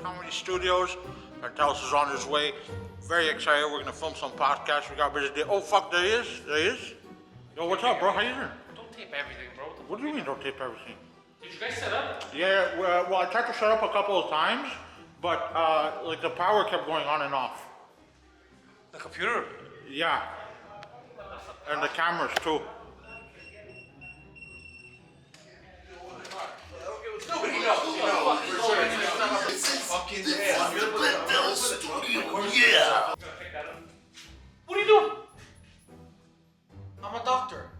Comedy Studios. Pantelis is on his way. Very excited. We're gonna film some podcasts. We got a busy day. Oh fuck, there he is. There he is. Yo, what's up, bro? How you doing? Don't tape everything, bro. What do you mean don't tape everything? Did you guys set up? Yeah, well, I tried to set up a couple of times, but like the power kept going on and off. The computer? Yeah. And the cameras too. Nobody knows. Fucking Pantelis studio, yeah. What are you doing? I'm a doctor.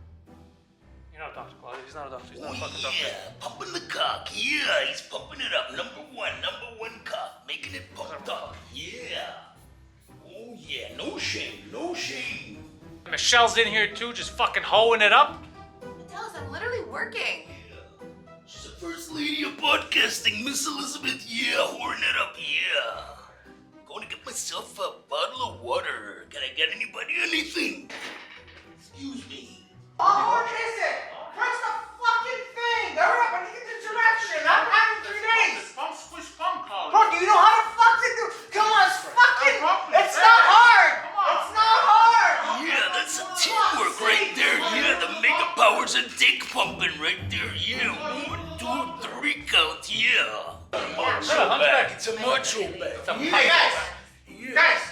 You're not a doctor, Claudio. He's not a doctor. He's not Oh a fucking doctor. yeah, pumping the cock, yeah, he's pumping it up. Number one cock, making it pumped up, yeah. Oh yeah, no shame, no shame. Michelle's in here too, just fucking hoeing it up. Pantelis, I'm literally working. She's the first lady of podcasting, Miss Elizabeth, yeah, whoring it up, yeah. Going to get myself a bottle of water. Can I get anybody anything? Excuse me. Oh, what is it? Press the fucking thing! Hurry up, I need to get the direction. I'm having 3 days. Bro, do you know how to fucking do? Come on, it's fucking. It's not hard. It's not hard. Yeah, that's some teamwork right there. Yeah, the mega powers and dick pumping right there. Yeah, 1, 2, 3 count. Yeah. Macho bag. It's a macho bag. Hey guys,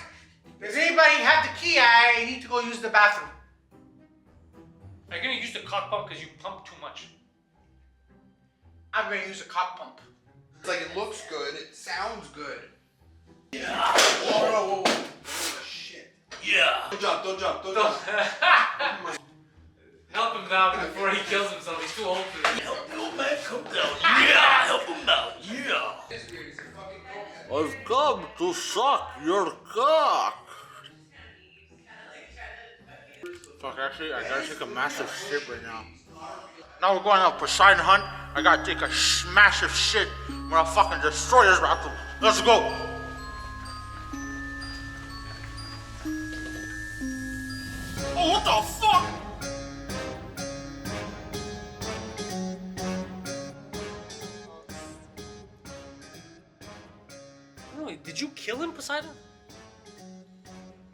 does anybody have the key? I need to go use the bathroom. Are you gonna use the cock pump because you pump too much? I'm gonna use a cock pump. It's like it looks good, it sounds good. Yeah. Whoa. Oh, shit. Yeah. Don't jump. Help him down before he kills himself. He's too old for this. Help the old man come down. Yeah, help him out. Yeah. I've come to suck your cock. Fuck, actually, I gotta take a massive shit right now. Now we're going on a Poseidon hunt. I gotta take a massive shit. I'm gonna fucking destroy this bathroom. Let's go. Oh, what the fuck? Really? Did you kill him, Poseidon?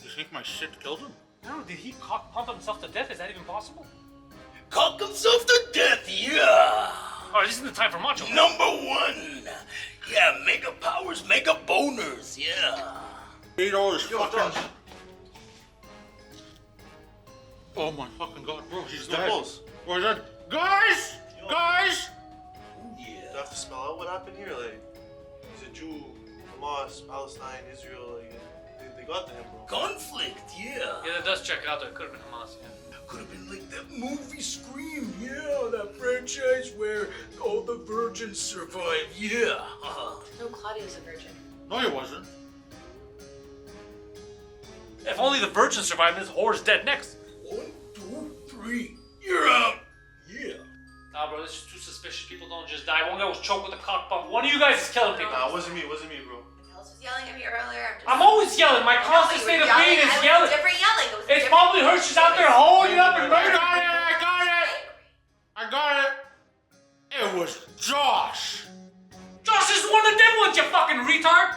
You think my shit killed him? No, did he cock pump himself to death? Is that even possible? Cock himself to death. Yeah. Oh, this isn't the time for macho. Number 1. Yeah, mega powers, mega boners. Yeah. Guido is fucking... Oh my fucking god, bro, he's dead. Bro, he's dead. Guys! Guys! Yeah. You have to spell out what happened here. Like, he's a Jew, Hamas, Palestine, Israel. Like, they got to him, bro. Conflict. Yeah. Yeah, that does check it out there. It could have been Hamas, yeah. Could have been like that movie Scream, yeah, that franchise where all the virgins survive, yeah. No, Claudio's a virgin. No, he wasn't. If only the virgin survived, this whore's dead next. 1, 2, 3, you're out. Yeah. Nah, bro, this is too suspicious. People don't just die. One guy was choked with a cock pump. One of you guys is killing people. Nah, it wasn't me, bro. Pantelis was yelling at me earlier. I'm always yelling. My constant state of being is yelling. Different yelling. It was It's different. probably her. She's out there holding up and I murdering. got it! It was Josh! Josh is one of the dead ones, you fucking retard.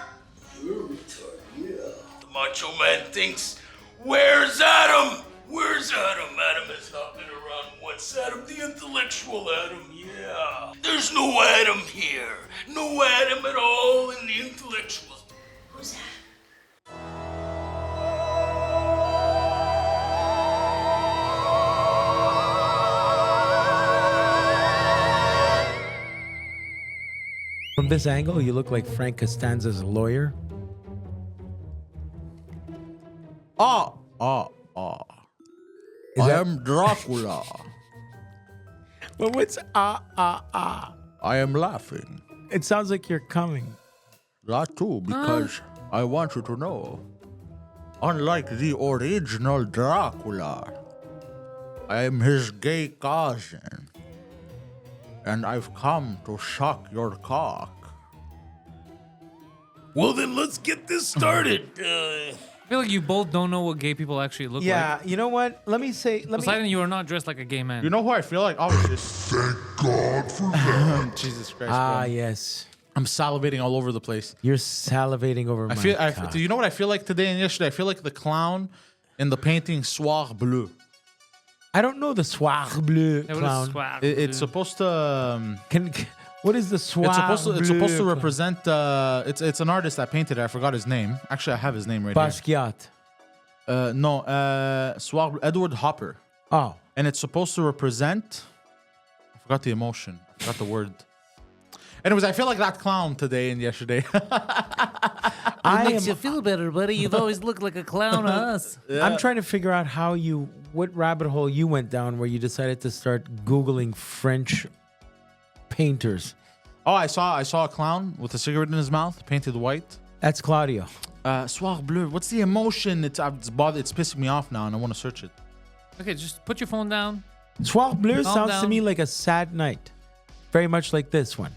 You're a retard, yeah. The Macho Man thinks, where's Adam? Where's Adam? Adam has not been around once. Adam, the intellectual Adam, yeah. There's no Adam here. No Adam at all in the intellectual. Who's that? From this angle, you look like Frank Costanza's lawyer. I am Dracula. But what's I am laughing. It sounds like you're coming. That too, because I want you to know, unlike the original Dracula, I am his gay cousin. And I've come to suck your cock. Well, then let's get this started. I feel like you both don't know what gay people actually look like. Yeah, you know what? Let me Poseidon, you are not dressed like a gay man. You know who I feel like? Obviously. Thank God for that. Jesus Christ. Ah, bro. yes. I'm salivating all over the place. You're salivating over my cock. Do you know what I feel like today and yesterday? I feel like the clown in the painting Soir Bleu. I don't know the Soir Bleu Yeah, what is clown. swag, It's dude? supposed to. What is the Soir It's supposed to Bleu represent. It's an artist that painted it. I forgot his name. Actually, I have his name right Basquiat. here. No, Soir Bleu, Edward Hopper, Oh. and it's supposed to represent. I forgot the emotion. I forgot the word. Anyways, I feel like that clown today and yesterday. I Makes am, you feel better, buddy. You've always looked like a clown to us. I'm trying to figure out what rabbit hole you went down where you decided to start Googling French painters. Oh, I saw a clown with a cigarette in his mouth, painted white. That's Claudio. Soir Bleu. What's the emotion? It's pissing me off now, and I want to search it. Okay, just put your phone down. Soir Bleu Calm sounds to down. me like a sad night. Very much like this one.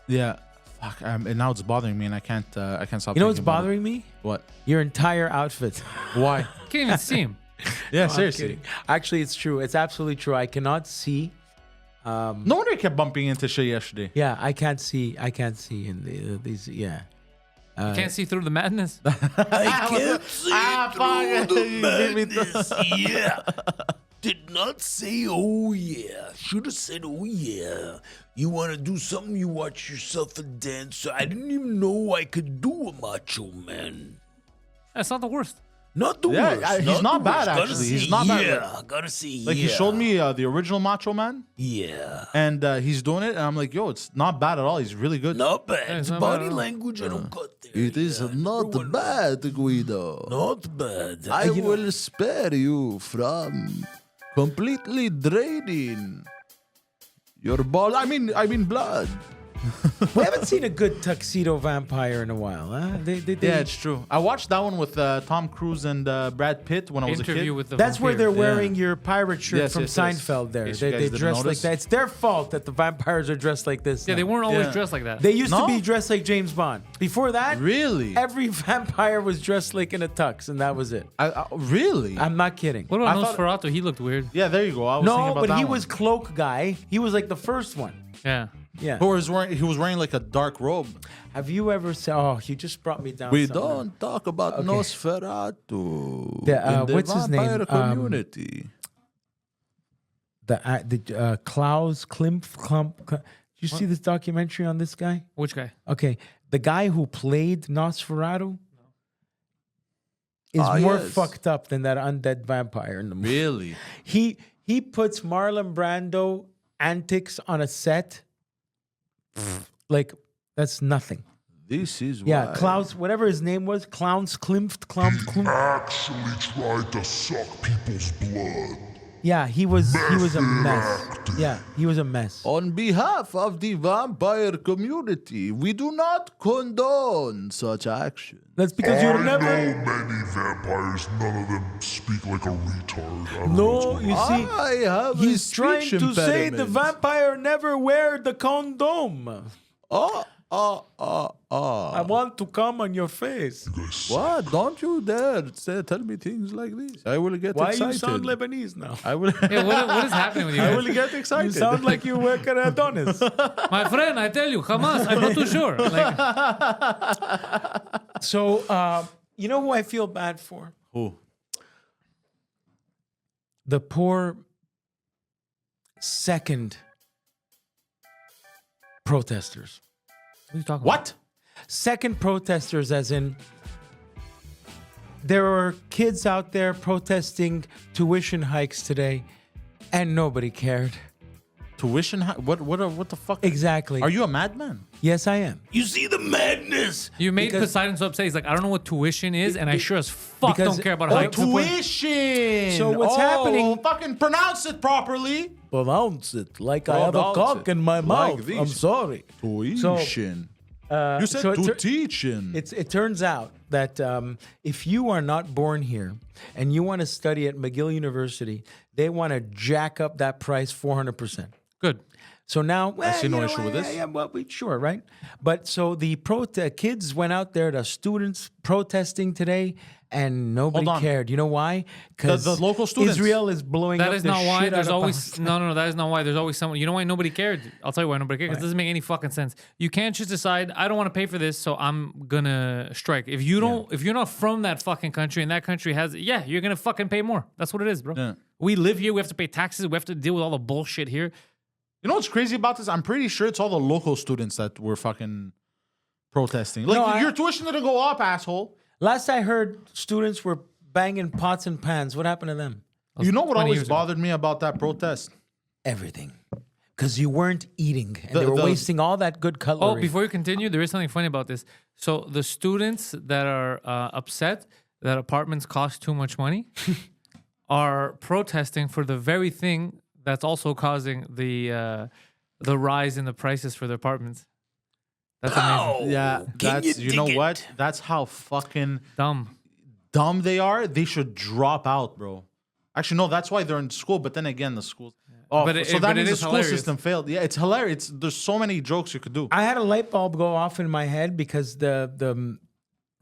Yeah. Fuck. And now it's bothering me, and I can't stop. You know what's thinking about it. bothering me? What? Your entire outfit. Why? Can't even see him. Yeah, I'm seriously. kidding. Actually, it's true. It's absolutely true. I cannot see. No wonder I kept bumping into shit yesterday. Yeah, I can't see. I can't see in these. Yeah. Can't see through the madness. I can't see fuck. through You the beat me to- madness. Yeah. Did not say, oh yeah. Should have said, oh yeah. You want to do something, you watch yourself a dance. I didn't even know I could do a macho man. That's not the worst. Not the Yeah, worst. he's not the bad, worst. Gotta actually. say, He's not bad. Yeah, gotta say, Like yeah. he showed me the original Macho Man, Yeah. and he's doing it, and I'm like, yo, it's not bad at all. He's really good. Not bad. Yeah, it's It's not bad body at all. language I don't got there. It is Yeah, not everyone- bad, Guido. Not bad. I You know- will spare you from completely draining your ball. I mean blood. We haven't seen a good tuxedo vampire in a while, huh? Yeah, it's true. I watched that one with Tom Cruise and Brad Pitt when I was a Interview kid. with the That's where vampire. they're wearing your pirate shirt Yes, from yes, yes. Seinfeld there. In case you They guys didn't dress like notice. that. It's their fault that the vampires are dressed like this. Yeah, they now. weren't always Yeah. dressed like that. They used to No? be dressed like James Bond. Before that, Really? every vampire was dressed like in a tux, and that was it. Really? I'm not kidding. What about I thought- Nosferatu? He looked weird. Yeah, there you go. I was thinking No, about but that he one. was cloak guy. He was like the first one. Yeah. Yeah. He was wearing like a dark robe. Have you ever said? Oh, you just brought me down. We something. don't talk about Okay. Nosferatu The, in the what's his name? vampire community. The Klaus Klimt. Did you see this documentary on this guy? Which guy? Okay, the guy who played Nosferatu is Ah, more yes. fucked up than that undead vampire in the movie. Really? He puts Marlon Brando antics on a set. Like that's nothing. This is Yeah, why. Klaus, whatever his name was, Klaus Klimt. Actually tried to suck people's blood. Yeah, he was a mess. Yeah, he was a mess. On behalf of the vampire community, we do not condone such action. That's because I you're know never. many vampires. None of them speak like a retard. I don't know No, what's going you on. see, I have he's a trying speech to say the impediment. vampire never wear the condom. I want to come on your face. What? Don't you dare tell me things like this. I will get Why excited. you sound Lebanese now? I will. Yeah, what is happening with you? I guys? will get You excited. sound like you work at Adonis. My friend, I tell you, Hamas. I'm not too sure. Like, So, you know who I feel bad for? Who? The poor second protesters. what are you talking What? Second protesters, as in, there were kids out there protesting tuition hikes today, and nobody cared. Tuition? What the fuck? Exactly. Are you a madman? Yes, I am. You see the madness? You made Because- Poseidon so upset. He's like, I don't know what tuition is, and I sure as fuck because- don't care about Oh, hikes. Tuition. So what's happening- Fucking pronounce it properly. Pronounce it like I have a Pronounce cock it in my like mouth. this. I'm sorry. Tuition. You said so to teaching. It turns out that if you are not born here and you want to study at McGill University, they want to jack up that price 400%. Good. So now, see no you know, issue with this. Yeah, well, sure, right? But so the kids went out there, the students protesting today, and nobody Hold on. cared. You know why? Because The local students. Israel is blowing That up is the not why. shit There's out of always Palestine. no. That is not why. There's always someone. You know why nobody cared? I'll tell you why nobody cared. Because it doesn't make any fucking sense. You can't just decide I don't want to pay for this, so I'm gonna strike. If you don't, if you're not from that fucking country and that country has, you're gonna fucking pay more. That's what it is, bro. Yeah. We live here. We have to pay taxes. We have to deal with all the bullshit here. You know what's crazy about this? I'm pretty sure it's all the local students that were fucking protesting. Like, No, your tuition didn't go up, asshole. Last I heard, students were banging pots and pans. What happened to them? You know what 20 always years ago. bothered me about that protest? Everything. Because you weren't eating, and The- they were the- wasting all that good cutlery. Oh, before you continue, there is something funny about this. So the students that are upset that apartments cost too much money are protesting for the very thing that's also causing the rise in the prices for their apartments. That's amazing. Yeah, that's you know what? That's how fucking Dumb. dumb they are. They should drop out, bro. Actually, no, that's why they're in school. But then again, the schools. Oh, But so it- that but it means the is school hilarious. system failed. Yeah, it's hilarious. There's so many jokes you could do. I had a light bulb go off in my head because the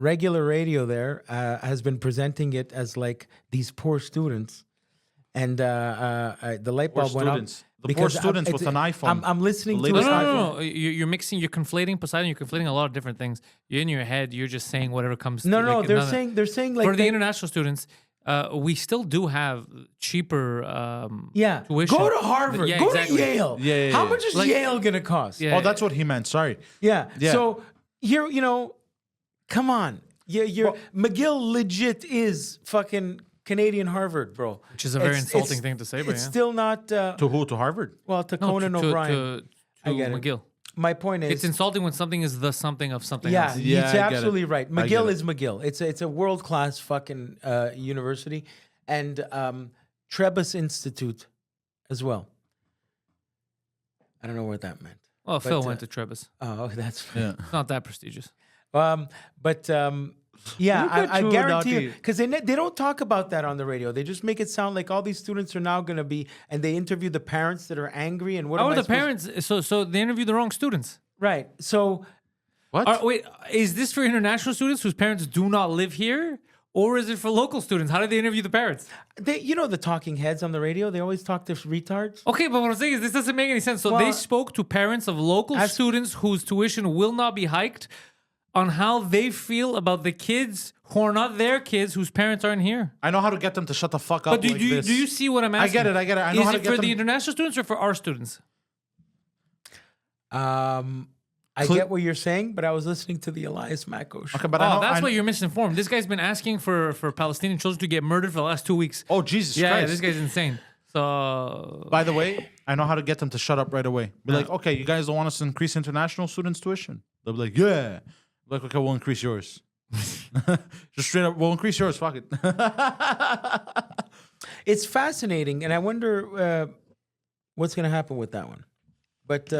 regular radio there has been presenting it as like these poor students, and the light Poor bulb went students. up. The poor students with an iPhone. I'm listening The to No, it. latest no. You're mixing, you're conflating Poseidon, you're conflating a lot of different things. You're in your head, you're just saying whatever comes No, to no, like, they're none- saying like for the they- international students, we still do have cheaper yeah. tuition. Go to Harvard. Yeah, Go exactly. to Yale. Yeah, How yeah. much is Like- Yale gonna cost? Yeah. Oh, that's what he meant. Sorry. Yeah. Yeah. So here, come on. You're McGill legit is fucking Canadian Harvard, bro. Which is a very insulting thing to say, but it's yeah. still not. To who? To Harvard? Well, to No, Conan O'Brien. to I get it. McGill. My point is, It's insulting when something is the something of something yeah, else. Yeah, he's I get it. absolutely right. I get McGill it. is McGill. It's a world class fucking university, and Trebas Institute as well. I don't know what that meant. Well, Phil But, went to Trebas. Oh, that's Yeah. It's not that prestigious. But yeah, Look at I you, guarantee you, Dottie. because they don't talk about that on the radio. They just make it sound like all these students are now going to be, and they interview the parents that are angry. And what How am are I the supposed- parents? So they interviewed the wrong students. Right. So What? Wait, is this for international students whose parents do not live here? Or is it for local students? How did they interview the parents? the talking heads on the radio. They always talk to retards. Okay, but what I'm saying is this doesn't make any sense. So they Well, spoke to parents of local as- students whose tuition will not be hiked on how they feel about the kids who are not their kids whose parents aren't here. I know how to get them to shut the fuck up. But do you see what I'm asking? get it, I get it. I know is how to it get for them- the international students or for our students? I get what you're saying, but I was listening to the Elias Mako show. Okay, but I Oh, know, that's I- why you're misinformed. This guy's been asking for Palestinian children to get murdered for the last 2 weeks. Oh, Jesus yeah, Christ. this guy's insane. So By the way, I know how to get them to shut up right away. Be like, okay, you guys don't want us to increase international students' tuition? They'll be like, yeah. Like, okay, we'll increase yours. Just straight up, we'll increase yours. Fuck it. It's fascinating, and I wonder what's going to happen with that one. But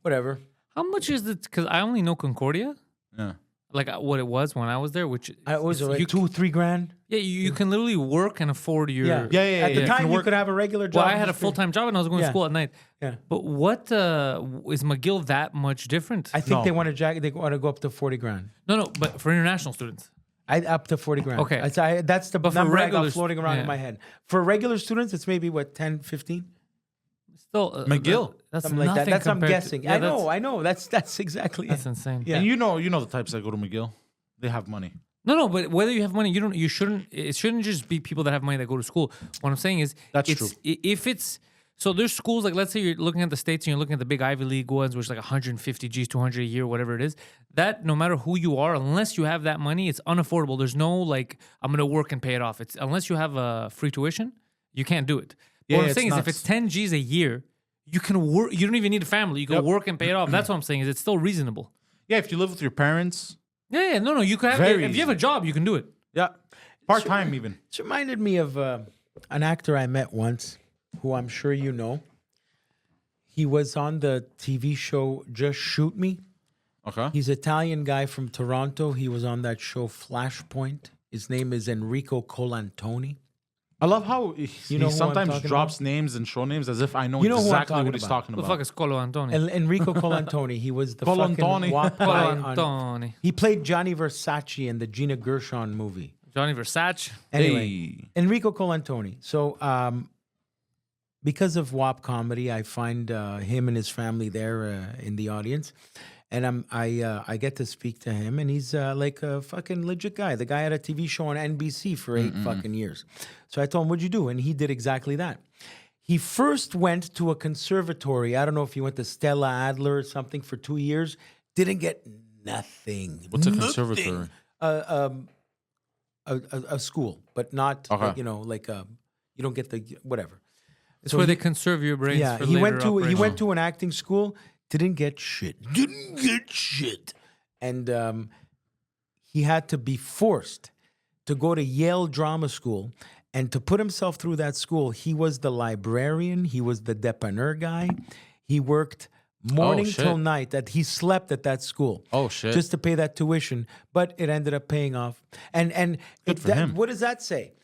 whatever. how much is it? Because I only know Concordia, Yeah. like what it was when I was there, which I was it's- like you, 2-3 grand. yeah, you can literally work and afford your. Yeah. Yeah. At the You time, can you work- could have a regular job. Well, I had a just for- full time job and I was going to Yeah. school at night. Yeah. But what is McGill that much different? I think No. they want to go up to 40 grand. no, but for international students. Up to 40 grand. Okay. That's the But for number I regular got floating around in yeah. my head. For regular students, it's maybe what 10, 15, Still, McGill. that's something like that. nothing That's I'm compared to- guessing. yeah, I know. That's exactly That's it. insane. Yeah. And you know the types that go to McGill. They have money. No, but whether you have money, you shouldn't. It shouldn't just be people that have money that go to school. What I'm saying is, That's it's, true. If it's so, there's schools like, let's say you're looking at the states and you're looking at the big Ivy League ones, which is like 150 G's, 200 a year, whatever it is. That no matter who you are, unless you have that money, it's unaffordable. There's no like I'm gonna work and pay it off. It's unless you have a free tuition, you can't do it. But Yeah, what I'm it's saying is, if nuts. it's 10 G's a year, you can work. You don't even need a family. You can Yep. work and pay it off. That's what I'm saying. Is it's still reasonable. Yeah, if you live with your parents. Yeah, no. You can have Very if you have a job, you can do it. Yeah. Part time even. It reminded me of an actor I met once, who I'm sure you know. He was on the TV show Just Shoot Me. Okay. He's an Italian guy from Toronto. He was on that show Flashpoint. His name is Enrico Colantoni. I love how he know who I'm sometimes talking drops names and show names as if I know You know who I'm exactly talking what he's about. talking Who the about. fuck is Colo Antoni? Enrico Colantoni. He was the Colantoni. fucking WOP guy on. Antoni. He played Johnny Versace in the Gina Gershon movie. Johnny Versace. Anyway, Hey. Enrico Colantoni. So, because of WOP Comedy, I find him and his family there in the audience, and I get to speak to him, and he's like a fucking legit guy. The guy had a TV show on NBC for 8 fucking years. So I told him, "What'd you do?" And he did exactly that. He first went to a conservatory. I don't know if he went to Stella Adler or something for 2 years. Didn't get nothing. What's a conservatory? A school, but not Okay. like, you don't get the whatever. It's So where he- they conserve your brains. Yeah, for he went later to he operation. went to an acting school. Didn't get shit. And he had to be forced to go to Yale Drama School. And to put himself through that school, he was the librarian. He was the dépanneur guy. He worked morning shit. till night. That he slept at that school. Oh, shit. Just to pay that tuition, but it ended up paying off. And Good for him. What does that say?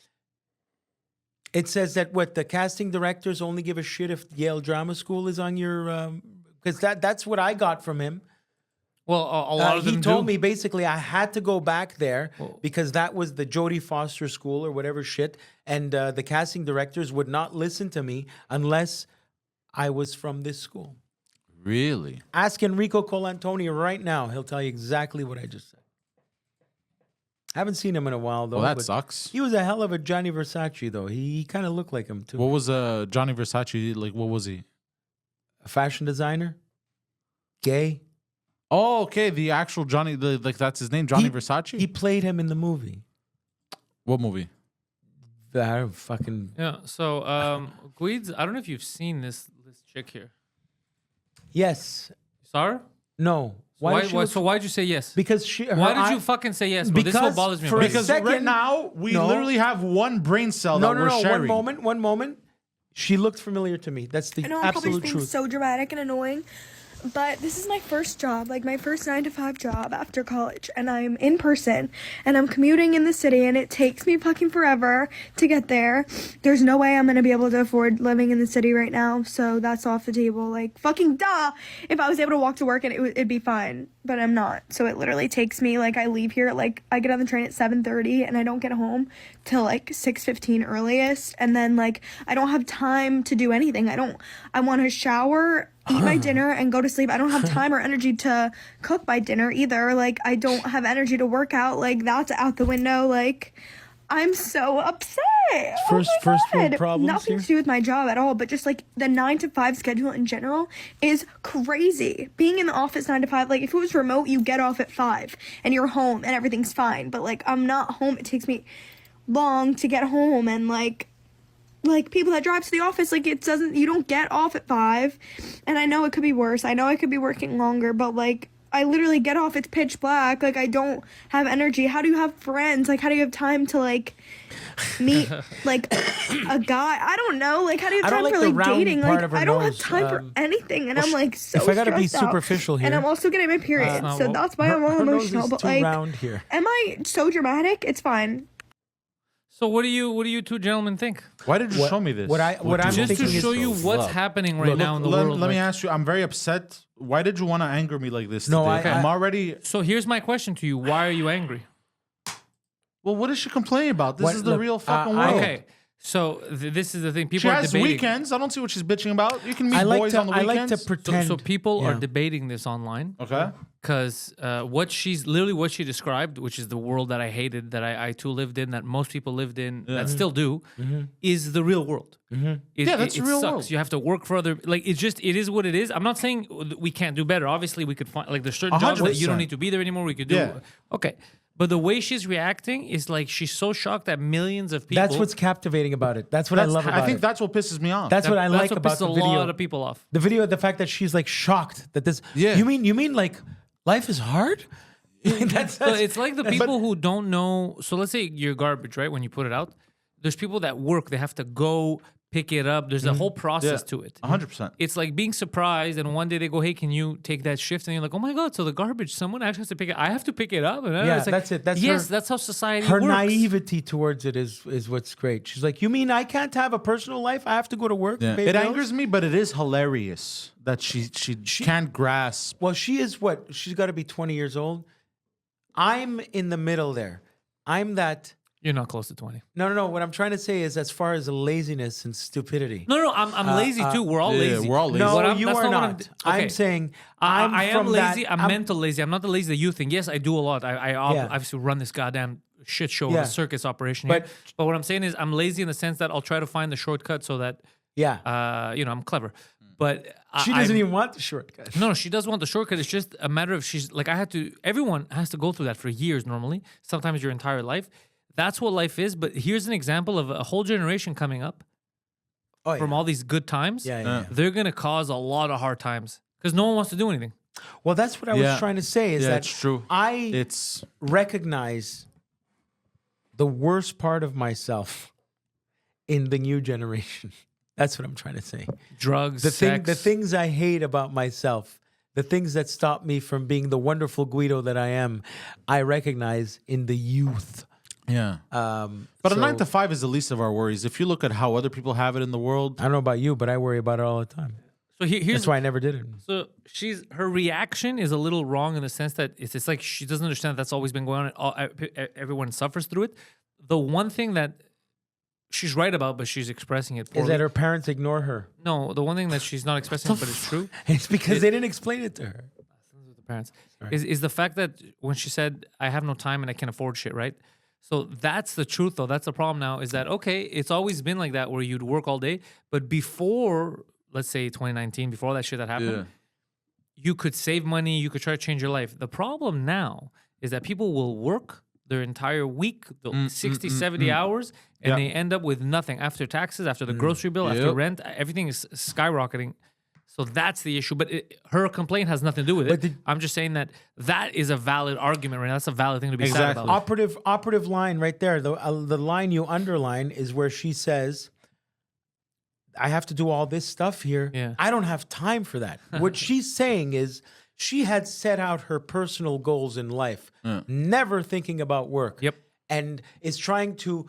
It says that the casting directors only give a shit if Yale Drama School is on your because that's what I got from him. Well, a lot of them He told do. me basically I had to go back there because that was the Jodie Foster School or whatever shit, and the casting directors would not listen to me unless I was from this school. Really? Ask Enrico Colantoni right now; he'll tell you exactly what I just said. Haven't seen him in a while though. Well, that but sucks. He was a hell of a Johnny Versace though. He kind of looked like him too. What was Johnny Versace like? What was he? A fashion designer, gay. Oh, okay. The actual Johnny, like that's his name, Johnny Versace. He played him in the movie. What movie? That fucking Yeah. So, Guides, I don't know if you've seen this chick here. yes, Saw her? no. Why, does she look- so why'd you say yes? Because Why did you fucking say yes? Bro? This is what because bothers me. for about a it. Because second- right now we No. literally have one brain cell No, that no, we're no. sharing. One moment. She looked familiar to me. That's the I know I'm probably absolute being truth. so dramatic and annoying, but this is my first job, like my first 9 to 5 job after college, and I'm in person, and I'm commuting in the city, and it takes me fucking forever to get there. There's no way I'm gonna be able to afford living in the city right now, so that's off the table. Like, fucking duh! If I was able to walk to work, and it'd be fine, but I'm not. So it literally takes me, like, I leave here, like, I get on the train at 7:30, and I don't get home till, like, 6:15 earliest, and then, like, I don't have time to do anything. I want to shower, eat my dinner, and go to sleep. I don't have time or energy to cook my dinner either. Like, I don't have energy to work out. Like, that's out the window. Like, I'm so upset. First world problems Nothing here? to do with my job at all, but just like the 9 to 5 schedule in general is crazy. Being in the office 9 to 5, like if it was remote, you get off at 5 and you're home and everything's fine. But like I'm not home. It takes me long to get home, and like people that drive to the office, like you don't get off at 5. And I know it could be worse. I know I could be working longer, but like I literally get off, it's pitch black. Like I don't have energy. How do you have friends? Like how do you have time to like meet like a guy? I don't know. Like how do you have I time don't for like the like round dating? part Like of her I don't have nose. time for anything, and I'm like so if I gotta be stressed out. superficial here, and I'm also getting my period, not so what- that's why I'm all her nose emotional. is But too like, round here. am I so dramatic? It's fine. So what do you two gentlemen think? Why did you show me this? What I'm Just to thinking is show you what's happening right now in the world. Let me like- ask you. I'm very upset. Why did you want to anger me like this? No, today? I- I'm already. So here's my question to you: why are you angry? Well, what is she complaining about? This What- is the look, real fucking I- world. Okay, so this is the thing. She People are has debating. weekends. I don't see what she's bitching about. You can meet I like boys to on the I weekends. like to pretend. So people are Yeah. debating this online. Okay. Because what she described, which is the world that I hated, that I too lived in, that most people lived in, that still do, is the real world. Yeah, that's the real sucks. world. You have to work for other. Like it is what it is. I'm not saying we can't do better. Obviously, we could find like there's certain jobs that you 100%. don't need to be there anymore. We could do. Yeah. Okay, but the way she's reacting is like she's so shocked that millions of people. That's what's captivating about it. That's what I love about I think it. that's what pisses me off. That's what I that's like what about pisses the a video. lot of people off. The video, the fact that she's like shocked that this. Yeah. You mean like life is hard? that's So it's like the people who don't know. So let's say you're garbage, right? When you put it out, there's people that work. They have to go pick it up. There's a whole process to it. 100%. It's like being surprised, and one day they go, "Hey, can you take that shift?" And you're like, "Oh my god!" So the garbage, someone actually has to pick it. I have to pick it up. And Yeah, it's like, that's it. That's yes, her- that's how society her works. naivety towards it is what's great. She's like, you mean I can't have a personal life? I have to go to work. Yeah. pay It bills?" angers me, but it is hilarious that she can't grasp. Well, she is what? She's got to be 20 years old. I'm in the middle there. I'm that You're not close to 20. No. What I'm trying to say is, as far as laziness and stupidity. No. I'm lazy too. We're all lazy. we're all lazy. No, What I'm- you that's are not what I'm- not. okay. I'm saying I am from lazy. that- I'm mental lazy. I'm not the lazy that you think. Yes, I do a lot. I Yeah. obviously run this goddamn shit show Yeah. of a circus operation here. But- But what I'm saying is I'm lazy in the sense that I'll try to find the shortcut so that, Yeah. I'm clever. But She doesn't even want the shortcut. No, she does want the shortcut. It's just a matter of she's like, everyone has to go through that for years normally, sometimes your entire life. That's what life is. But here's an example of a whole generation coming up Oh, yeah. from all these good times. Yeah. They're going to cause a lot of hard times because no one wants to do anything. Well, that's what I was trying to say. Is Yeah, that it's true. I recognize the worst part of myself in the new generation. That's what I'm trying to say. Drugs, The sex. things I hate about myself, the things that stop me from being the wonderful Guido that I am, I recognize in the youth. Yeah. But a 9 to 5 is the least of our worries. If you look at how other people have it in the world, I don't know about you, but I worry about it all the time. So here's That's why I never did it. So her reaction is a little wrong in the sense that it's like she doesn't understand that's always been going on. Everyone suffers through it. The one thing that she's right about, but she's expressing it poorly. Is that her parents ignore her? No, the one thing that she's not expressing, but it's true. It's because they didn't explain it to her. The parents is the fact that when she said, "I have no time and I can't afford shit," right? So that's the truth, though. That's the problem now. Is that okay? It's always been like that, where you'd work all day, but before, let's say 2019, before all that shit that happened, you could save money, you could try to change your life. The problem now is that people will work their entire week, 60, 70 hours, and they end up with nothing after taxes, after the grocery bill, after rent. Everything is skyrocketing. So that's the issue. But her complaint has nothing to do with it. I'm just saying that is a valid argument right now. That's a valid thing to be sad about. Operative line right there. The line you underline is where she says, I have to do all this stuff here. Yeah. I don't have time for that. What she's saying is she had set out her personal goals in life, never thinking about work. Yep. And is trying to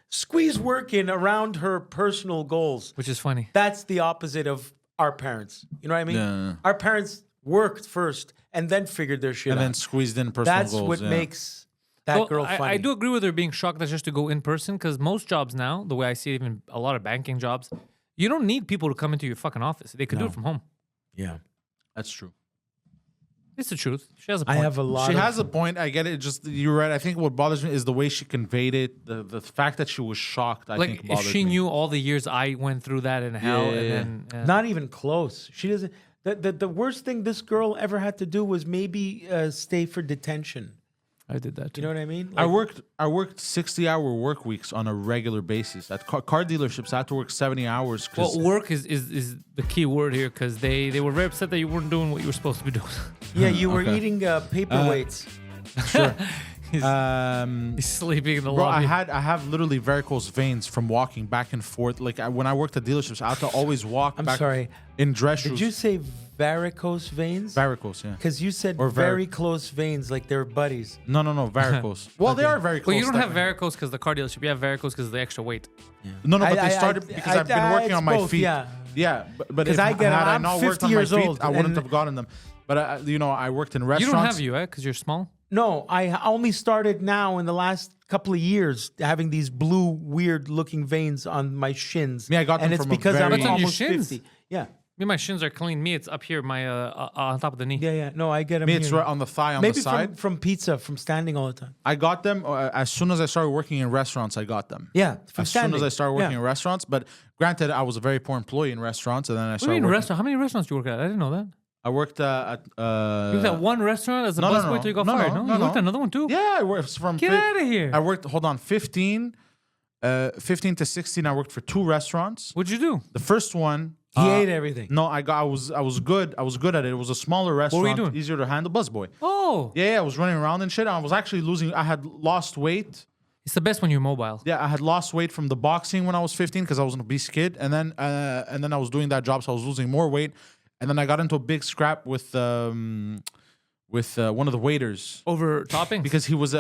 squeeze work in around her personal goals. Which is funny. That's the opposite of our parents. You know what I mean? Yeah. Our parents worked first and then figured their shit and out. then squeezed in personal That's goals. what makes that girl funny. I do agree with her being shocked that's just to go in person, because most jobs now, the way I see it, even a lot of banking jobs, you don't need people to come into your fucking office. They could do it from home. Yeah. That's true. It's the truth. She has a I point. have a lot She of... has a point. I get it. Just you're right. I think what bothers me is the way she conveyed it. The fact that she was shocked. I think like if bothers she me. knew all the years I went through that in hell, and then Not even close. She doesn't... The worst thing this girl ever had to do was maybe stay for detention. I did that too. You know what I mean? I worked 60-hour work weeks on a regular basis at car dealerships. I had to work 70 hours. Well, work is the key word here, because they were very upset that you weren't doing what you were supposed to be doing. Yeah, you were eating paperweights. Sure. He's sleeping in the Bro, lobby. I have literally varicose veins from walking back and forth. Like when I worked at dealerships, I had to always walk. I'm back sorry. In dress shoes. Did you say varicose veins? Varicose, yeah. Because you said Or very close veins, like they're buddies. No, varicose. Well, they are very close. Well, you don't have stuff. varicose because the car dealership. You have varicose because of the extra weight. No, but I- they started because I've been I- working it's on my both, feet. yeah. Yeah, but 'Cause if I get it. had I I'm not worked 50 on my years feet, old, I wouldn't and- have gotten them. But I worked in restaurants. You don't have you, because you're small. No, I only started now in the last couple of years having these blue, weird-looking veins on my shins. Yeah, I got them and it's from a because very- I'm What's on your almost shins? 50. Yeah, Me, my shins are clean. Me, it's up here, my on top of the knee. yeah. No, I get them. Me, it's right on the thigh on Maybe the side. from pizza, from standing all the time. I got them as soon as I started working in restaurants. I got them. Yeah, from As soon standing. as I started working Yeah. in restaurants. But granted, I was a very poor employee in restaurants, and then I What do started you mean working. restaurant? How many restaurants do you work at? I didn't know that. I worked at. You was at one restaurant as a no, no, busboy no. till you got No, fired. no, No, no, you worked no. at another one too. Yeah, I worked from. Get out of here. I worked. Hold on, 15 to 16. I worked for 2 restaurants. What'd you do? The first one. He ate everything. No, I was good. I was good at it. It was a smaller restaurant, were you doing? easier to handle. Busboy. Oh, Yeah, I was running around and shit. I was actually losing. I had lost weight. it's the best when you're mobile. Yeah, I had lost weight from the boxing when I was 15 because I was an obese kid, and then I was doing that job, so I was losing more weight, and then I got into a big scrap with one of the waiters Over toppings. because he was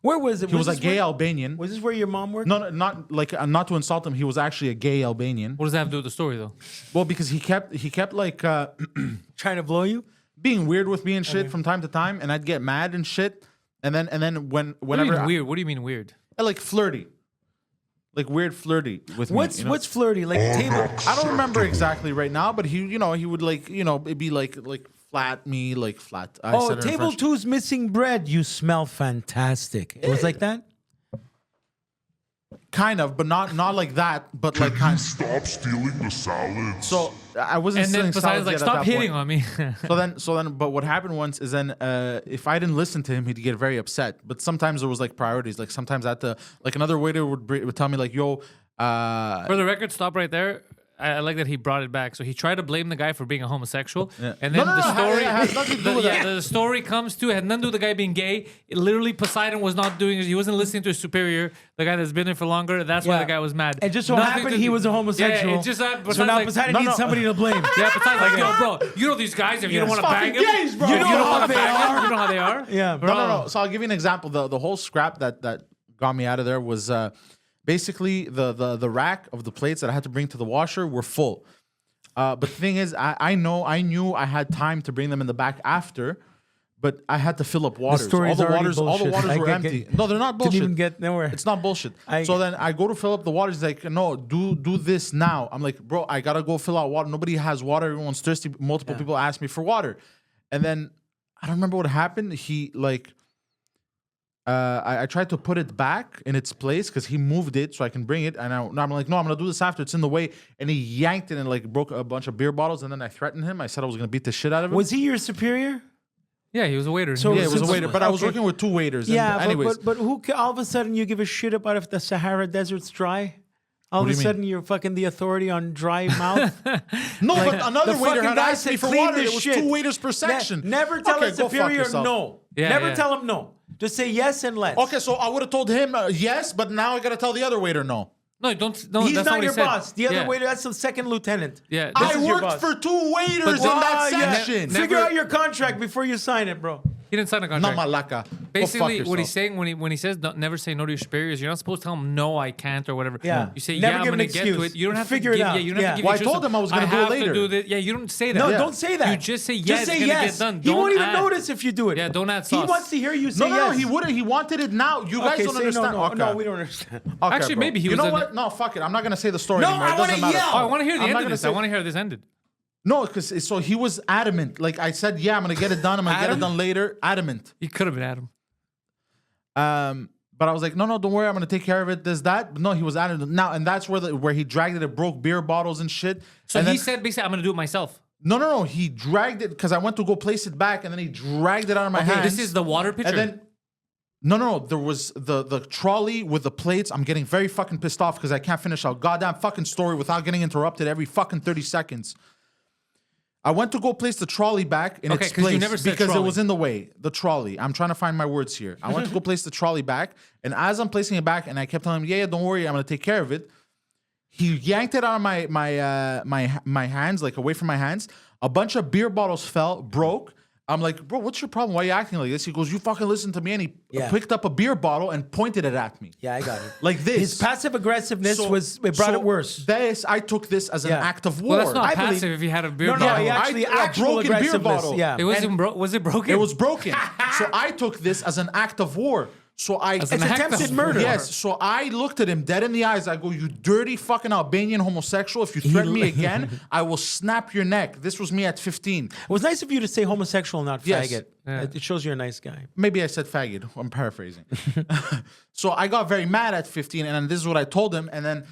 Where was it? he was a this gay where- Albanian. Was this where your mom worked? No, not like not to insult him. He was actually a gay Albanian. What does that have to do with the story, though? Well, because he kept like Trying to blow you? being weird with me and shit from time to time, and I'd get mad and shit. And then What do you whenever mean weird? What do you mean weird? like flirty, like weird flirty with What's me. You know? what's flirty? Like table. I don't remember exactly right now, but he would like it'd be like flat me like flat. I Oh, said it in table French. two's missing bread. You smell fantastic. It was like that. Kind of, but not like that, but like Can kind you of. stop stealing the salads? So I wasn't And then stealing Poseidon's salads like, yet at stop that hitting point. on me. So then, but what happened once is then if I didn't listen to him, he'd get very upset. But sometimes there was like priorities. Like sometimes I had to, like another waiter would tell me like, "Yo, For the record, stop right there. I like that he brought it back. So he tried to blame the guy for being a homosexual, Yeah. and then No, the story, it has nothing to do with that. the story comes to it had nothing to do with the guy being gay. Literally, Poseidon was not doing it. He wasn't listening to his superior, the guy that's been there for longer. That's why Yeah. the guy was mad. It just so Nothing happened to he do- was a homosexual. Yeah, it just so now Poseidon needs somebody to blame. Yeah, Poseidon's like, yo, bro, you know these guys. If you don't want to bang them, gays, bro. You You know know how how they are. You know how they are. Yeah, bro. No. So I'll give you an example. The whole scrap that got me out of there was basically the rack of the plates that I had to bring to the washer were full. But the thing is, I knew I had time to bring them in the back after, but I had to fill up waters. story's already all the bullshit. waters were empty. No, they're not bullshit. Didn't even get nowhere. It's not bullshit. I- So then I go to fill up the water. He's like, no, do this now. I'm like, bro, I gotta go fill out water. Nobody has water. Everyone's thirsty. Multiple people ask me for water. And then I don't remember what happened. He like I tried to put it back in its place because he moved it so I can bring it. And I'm like, no, I'm gonna do this after. It's in the way. And he yanked it and like broke a bunch of beer bottles. And then I threatened him. I said I was gonna beat the shit out of him. Was he your superior? Yeah, he was a waiter. So- Yeah, it was a Since- waiter, but I was okay. working with two waiters. Yeah, and anyways, but who? All of a sudden, you give a shit about if the Sahara Desert's dry. All What of do a you mean? sudden, you're fucking the authority on dry mouth. no, Like, but another the waiter fucking had guy asked me said, for "Clean water. this It was shit." 2 waiters per section. Never tell Okay, a go fuck superior yourself. no. Yeah, Never yeah. tell him no. Just say yes and let's. Okay, so I would have told him yes, but now I gotta tell the other waiter no. No, don't. No, He's that's not what your he said. boss. The other Yeah. waiter, that's the second lieutenant. Yeah, This I is your worked boss. for 2 waiters But in that yeah. section. Ne- Figure Never- out your contract before you sign it, bro. He didn't sign a Not contract. malaka. Basically, what he's saying when he says never say no to your superiors, you're not supposed to tell him no, I can't or whatever. Yeah. You say Never yeah, I'm give an gonna get to excuse. it. You don't have Figure to it give, out. Yeah, you don't Yeah. have to give Well, I excuse told of, him I was gonna do it have later. To do this. Yeah, you don't say that. No, Yeah. don't say that. You just say yes. Just say it's gonna yes. Get done. He won't Don't even add. notice if you do it. Yeah, don't add He sauce. wants to hear you say No, yes. he wouldn't. He wanted it now. You guys Okay, don't say understand. no, Okay. no, we don't understand. Okay, Actually, bro. maybe he You was know in what? the- No, fuck it. I'm not gonna say the story No, anymore. I It doesn't wanna matter. yell. Oh, I want to hear the I'm end not of gonna this. I say- want to hear this ended. No, because so he was adamant. Like I said, yeah, I'm gonna get it done. I'm gonna get Adam? it done later. Adamant. He could have been Adam. But I was like, no, don't worry, I'm gonna take care of it. This, that. But no, he was adamant. Now, and that's where he dragged it. It broke beer bottles and shit. So and he then, said basically, I'm gonna do it myself. no. He dragged it because I went to go place it back, and then he dragged it out of my Okay, hands. this is the water pitcher. And then, no. There was the trolley with the plates. I'm getting very fucking pissed off because I can't finish a goddamn fucking story without getting interrupted every fucking 30 seconds. I went to go place the trolley back in Okay, its 'cause you place never said because it trolley. was in the way. The trolley. I'm trying to find my words here. I went to go place the trolley back, and as I'm placing it back, and I kept telling him, "Yeah, don't worry, I'm gonna take care of it." He yanked it out of my hands, like away from my hands. A bunch of beer bottles broke. I'm like, bro, what's your problem? Why are you acting like this? He goes, you fucking listen to me. And he picked up a beer bottle and pointed it at me. Yeah, I got it. Like this. His passive aggressiveness brought it worse. I took this as an Yeah. act of war. well, that's not I believe- passive if you had a beer No, no, bottle. he actually a actual broken beer aggressiveness. bottle. Yeah. It wasn't was it broken? It was broken. So I took this as an act of war. So As an It's act attempted of murder. Yes, so I looked at him dead in the eyes. I go, you dirty fucking Albanian homosexual. If you threaten me again, I will snap your neck. This was me at 15. It was nice of you to say homosexual, not Yes. faggot. Yeah. It shows you're a nice guy. Maybe I said faggot. I'm paraphrasing. So I got very mad at 15, and then this is what I told him. And then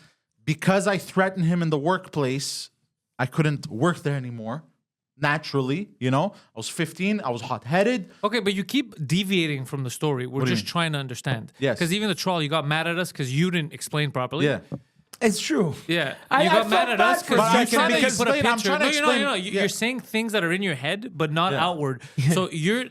because I threatened him in the workplace, I couldn't work there anymore. Naturally, I was 15. I was hot-headed. Okay, but you keep deviating from the story. We're do you just mean? trying to understand. Yes. Because even the troll, you got mad at us because you didn't explain properly. Yeah. It's true. Yeah, I you got felt mad at bad us for a because you second said that you because- put a Wait, I'm picture. trying to No, explain. you're Yeah. saying things that are in your head, but not Yeah. outward. So you're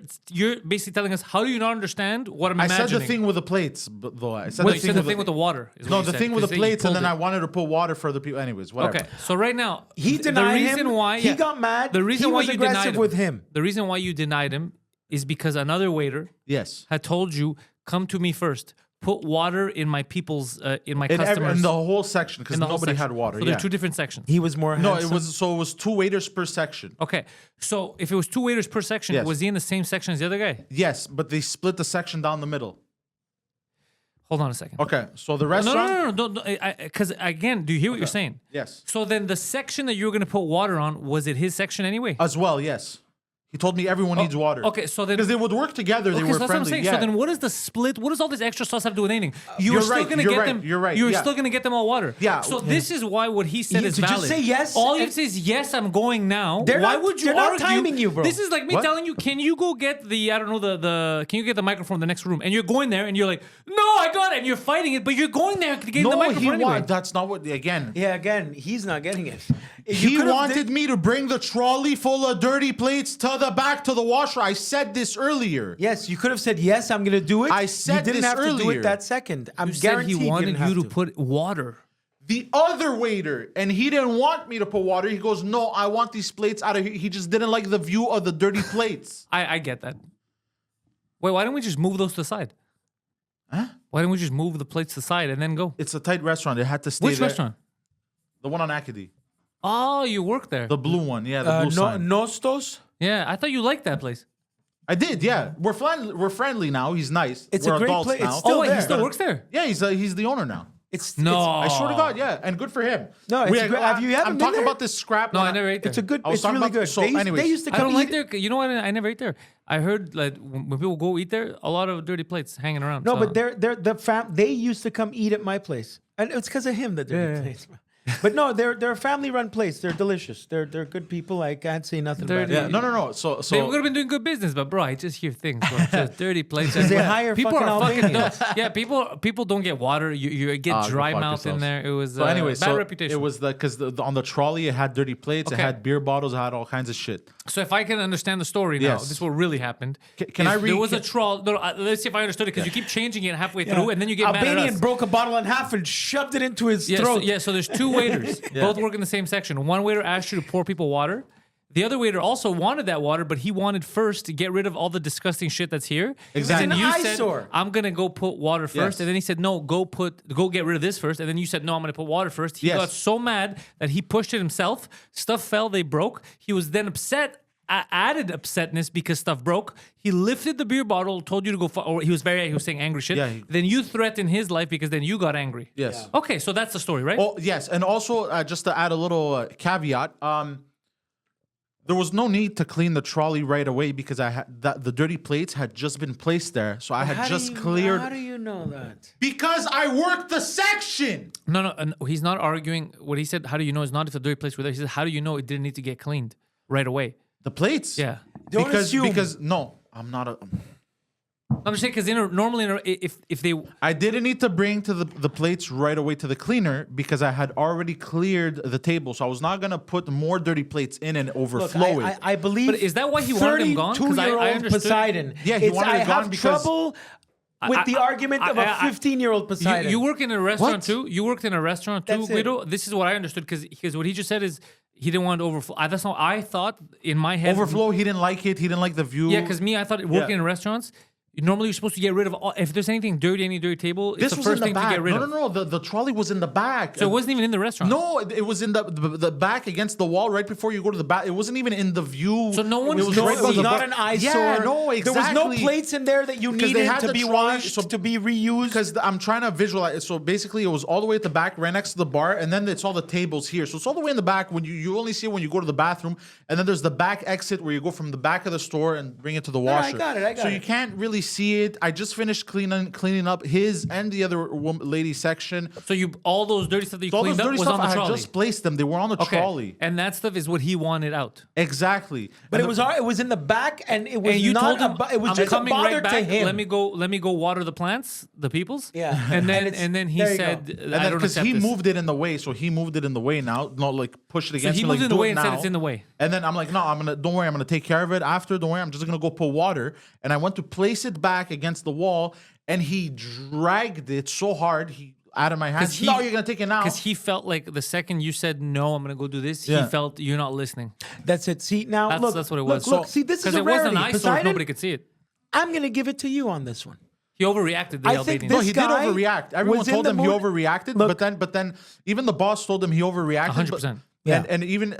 basically telling us, how do you not understand what I'm I imagining? said the thing with the plates, though. I said Well, the you thing said the with thing with the water. is No, what you the said, thing with 'cause the you plates, and pulled then I it. wanted to put water for other people. Anyways, whatever. Okay, so right now He denied the reason him. why He got mad. The reason He why was you aggressive denied him, with him. The reason why you denied him is because another waiter Yes. had told you, come to me first. put water in my people's in my In customers the whole section because in the whole nobody section. had water. So yeah. there are two different sections. He was more No, handsome. it was 2 waiters per section. Okay, so if it was 2 waiters per section, Yes. was he in the same section as the other guy? Yes, but they split the section down the middle. Hold on a second. Okay, so the No, restaurant. no. Because again, do you hear what you're saying? Yes. So then the section that you were going to put water on, was it his section anyway? As well, yes. He told me everyone needs water. Okay, so then Because they would work together, they okay, were so that's what I'm friendly. saying. Yeah. So then, what is the split? What does all this extra sauce have to do with anything? You're still right, gonna you're get right, them. you're right, You're yeah. still gonna get them all water. Yeah. So this is why what he said You- is to just valid. say yes All you and- have to say is yes. I'm going now. They're why not- would you they're not argue? timing you, bro. This is like me What? telling you, can you go get the I don't know the can you get the microphone in the next room? And you're going there and you're like, no, I got it. And you're fighting it, but you're going there to get the No, microphone he anyway. wanted. That's not what. Again, Yeah, again, he's not getting it. he wanted me to bring the trolley full of dirty plates to the back to the washer. I said this earlier. Yes, you could have said yes. I'm going to do it. I said you didn't this have to do earlier. it that second. I'm You said guaranteed he wanted didn't have you to put water. The other waiter, and he didn't want me to put water. He goes, "No, I want these plates out of here." He just didn't like the view of the dirty plates. I get that. Wait, why don't we just move those to the side? Huh? Why don't we just move the plates to the side and then go? It's a tight restaurant. It had to stay Which there. restaurant? The one on Acadie. Oh, you work there. The blue one. Yeah, the blue sign. Nostos? Yeah, I thought you liked that place. I did, yeah. We're friendly now. He's nice. It's We're a great adults place. now. It's still Oh, wait, he there. still works there. Yeah, he's the owner now. No. I swear to God, yeah, and good for him. No, it's great. Have you haven't I'm been talking there? about this scrap. No, when I never ate there. It's a good. I was It's talking really about- good. so they, used, anyways, they used to I come don't like eat- their. You know what? I never ate there. I heard like when people go eat there, a lot of dirty plates hanging around. No, so- but they used to come eat at my place, and it's because of him that they're Yeah. plates. But no, they're a family-run place. They're delicious. They're good people. I can't say nothing Dirty. about Yeah, it. no. So they would have been doing good business, but bro, I just hear things. Bro. Just dirty plates. Because they and- hire people fucking are fucking Albanians. dumb. Yeah, people don't get water. You get go dry fuck mouth in yourselves. there. It was So anyway, bad reputation. it was because on the trolley it had dirty plates, Okay. it had beer bottles, it had all kinds of shit. So if I can understand the story now, Yes. this is what really happened. Can is I read- There was a troll. No, let's see if I understood it because you keep changing it halfway through, and then you get mad at Albanian us. broke a bottle in half and shoved it into his Yeah, throat. so there's 2 waiters, both work in the same section. One waiter asked you to pour people water. The other waiter also wanted that water, but he wanted first to get rid of all the disgusting shit that's here. Exactly. And It's you an said, eyesore. I'm gonna go put water first. Yes. And then he said, no, go get rid of this first. And then you said, no, I'm gonna put water first. He Yes. got so mad that he pushed it himself. Stuff fell, they broke. He was then upset. Added upsetness because stuff broke. He lifted the beer bottle, told you to go. Or he was saying angry shit. Yeah, then you threatened his life because then you got angry. Yes. Okay, so that's the story, right? Oh yes, and also just to add a little caveat, there was no need to clean the trolley right away because I had the dirty plates had just been placed there, so I had just cleared. How do you know that? Because I worked the section. No, he's not arguing. What he said, how do you know, is not if the dirty plates were there. He said, how do you know it didn't need to get cleaned right away? The plates. Yeah. Don't assume. Because no, I'm not a. I'm just saying because normally if they I didn't need to bring to the plates right away to the cleaner because I had already cleared the table, so I was not gonna put more dirty plates in and Look, overflow it. I believe. But is that why he wanted them gone? 'Cause I 32-year-old understood- Poseidon. Yeah, he wanted I it gone have because- trouble with the argument of a 15-year-old Poseidon. You work in a restaurant What? too. You worked in a restaurant too, That's it. Guido. This is what I understood because what he just said is he didn't want to overflow. That's not. I thought in my head Overflow. He didn't like it. He didn't like the view. Yeah, because I thought working Yeah. in restaurants. Normally, you're supposed to get rid of all. If there's anything dirty, any dirty table, it's this the was first in the thing back. to get rid of. No. The trolley was in the back. So it wasn't even in the restaurant. No, it was in the back against the wall right before you go to the back. It wasn't even in the view. So no one- It was No, right It above was the not bar. an eyesore. Yeah, no, exactly. There was no plates in there that you Because they needed had to the be trolley, washed, so- to be reused. Because I'm trying to visualize it. So basically, it was all the way at the back, right next to the bar, and then it's all the tables here. So it's all the way in the back. When you only see it when you go to the bathroom, and then there's the back exit where you go from the back of the store and bring it to the I washer. got it, So it. you can't really see it. I just finished cleaning up his and the other lady section. So all those dirty stuff that you So all cleaned those up dirty was stuff, on the I had trolley. just placed them. They were on the Okay. trolley. And that stuff is what he wanted out. Exactly. But it was in the back, and it was And you not. told him, it was I'm just a coming bother right back. to him. Let me go water the plants, the people's. Yeah. And then And and then he there you go. said, And I then don't because accept he this. moved it in the way, so he moved it in the way now, not like pushed it against he me. moved like, it in the do way it and said now. it's in the way. And then I'm like, no, don't worry, I'm gonna take care of it after. Don't worry, I'm just gonna go put water. And I went to place it back against the wall, and he dragged it so hard, he out of my hands. No, you're gonna take it now. Because he felt like the second you said no, I'm gonna go do this. Yeah. He felt you're not listening. That's it. See now, That's look, that's what it look, was. Look, see, this is because a it wasn't rarity. an eyesore, Poseidon, nobody could see it. I'm gonna give it to you on this one. He overreacted. The I think Albanian. No, this he did guy overreact. Everyone was in told the him he mood- overreacted, Look- but then even the boss told him he overreacted. 100%. Yeah. And even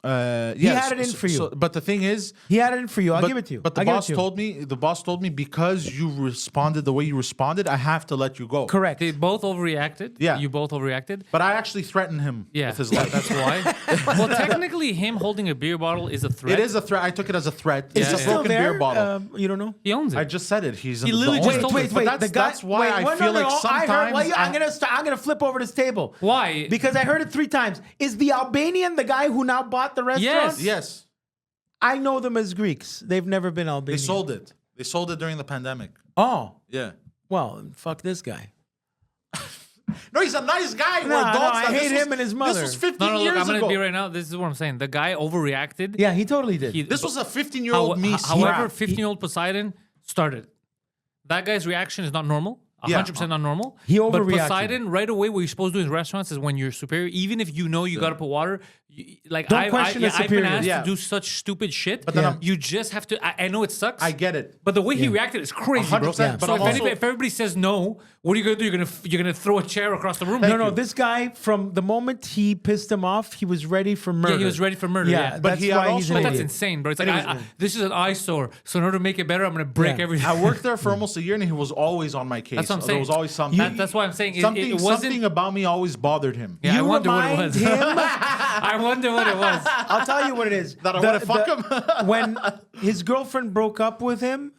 He had it in for you. but the thing is, He had it in for you. I'll but, give it to you. But the I'll give it boss to you. told me because you responded the way you responded, I have to let you go. Correct. They both overreacted. Yeah. You both overreacted. But I actually threatened him Yeah. with his life. That's why. Well, technically, him holding a beer bottle is a threat. It is a threat. I took it as a threat. Is It's he a still broken there? beer bottle. You don't know? He owns it. I just said it. He's He the literally owner. just told us. But that's why I feel like sometimes I'm gonna flip over this table. Why? Because I heard it 3 times. Is the Albanian the guy who now bought the restaurant? Yes. I know them as Greeks. They've never been They Albanian. sold it. They sold it during the pandemic. Oh, Yeah. well, fuck this guy. No, he's a nice guy. No, We're adults I now. hate him and his mother. This was 15 No, years look, I'm ago. gonna be right now. This is what I'm saying. The guy overreacted. Yeah, he totally did. He- This was a 15-year-old me. However, Crap. 15-year-old Poseidon started. That guy's reaction is not normal. Yeah. 100% not normal. He But overreacted. Poseidon, right away, what you're supposed to do in restaurants is when you're superior, even if you know you got to put water, like Don't question the I've been superior. asked Yeah. to do such stupid shit. But then I'm- you just have to. I know it sucks. I get it. But the way he reacted is crazy, bro. 100%, but So I'm if everybody says no, what are you gonna do? You're gonna throw a chair across the room? No, this guy, from the moment he pissed him off, he was ready for murder. Yeah, he was ready for murder. Yeah, But that's he why had he's also- an But that's idiot. insane, bro. It's like Anyways, this is an eyesore. So in order to make it better, I'm gonna break Yeah. everything. I worked there for almost a year, and he was always on my case. That's what I'm There saying. was always something. That's why I'm saying something, it wasn't. something about me always bothered him. Yeah, I You wonder what it remind was. him. I wonder what it was. I'll tell you what it is. That I wanna fuck him? When his girlfriend broke up with him,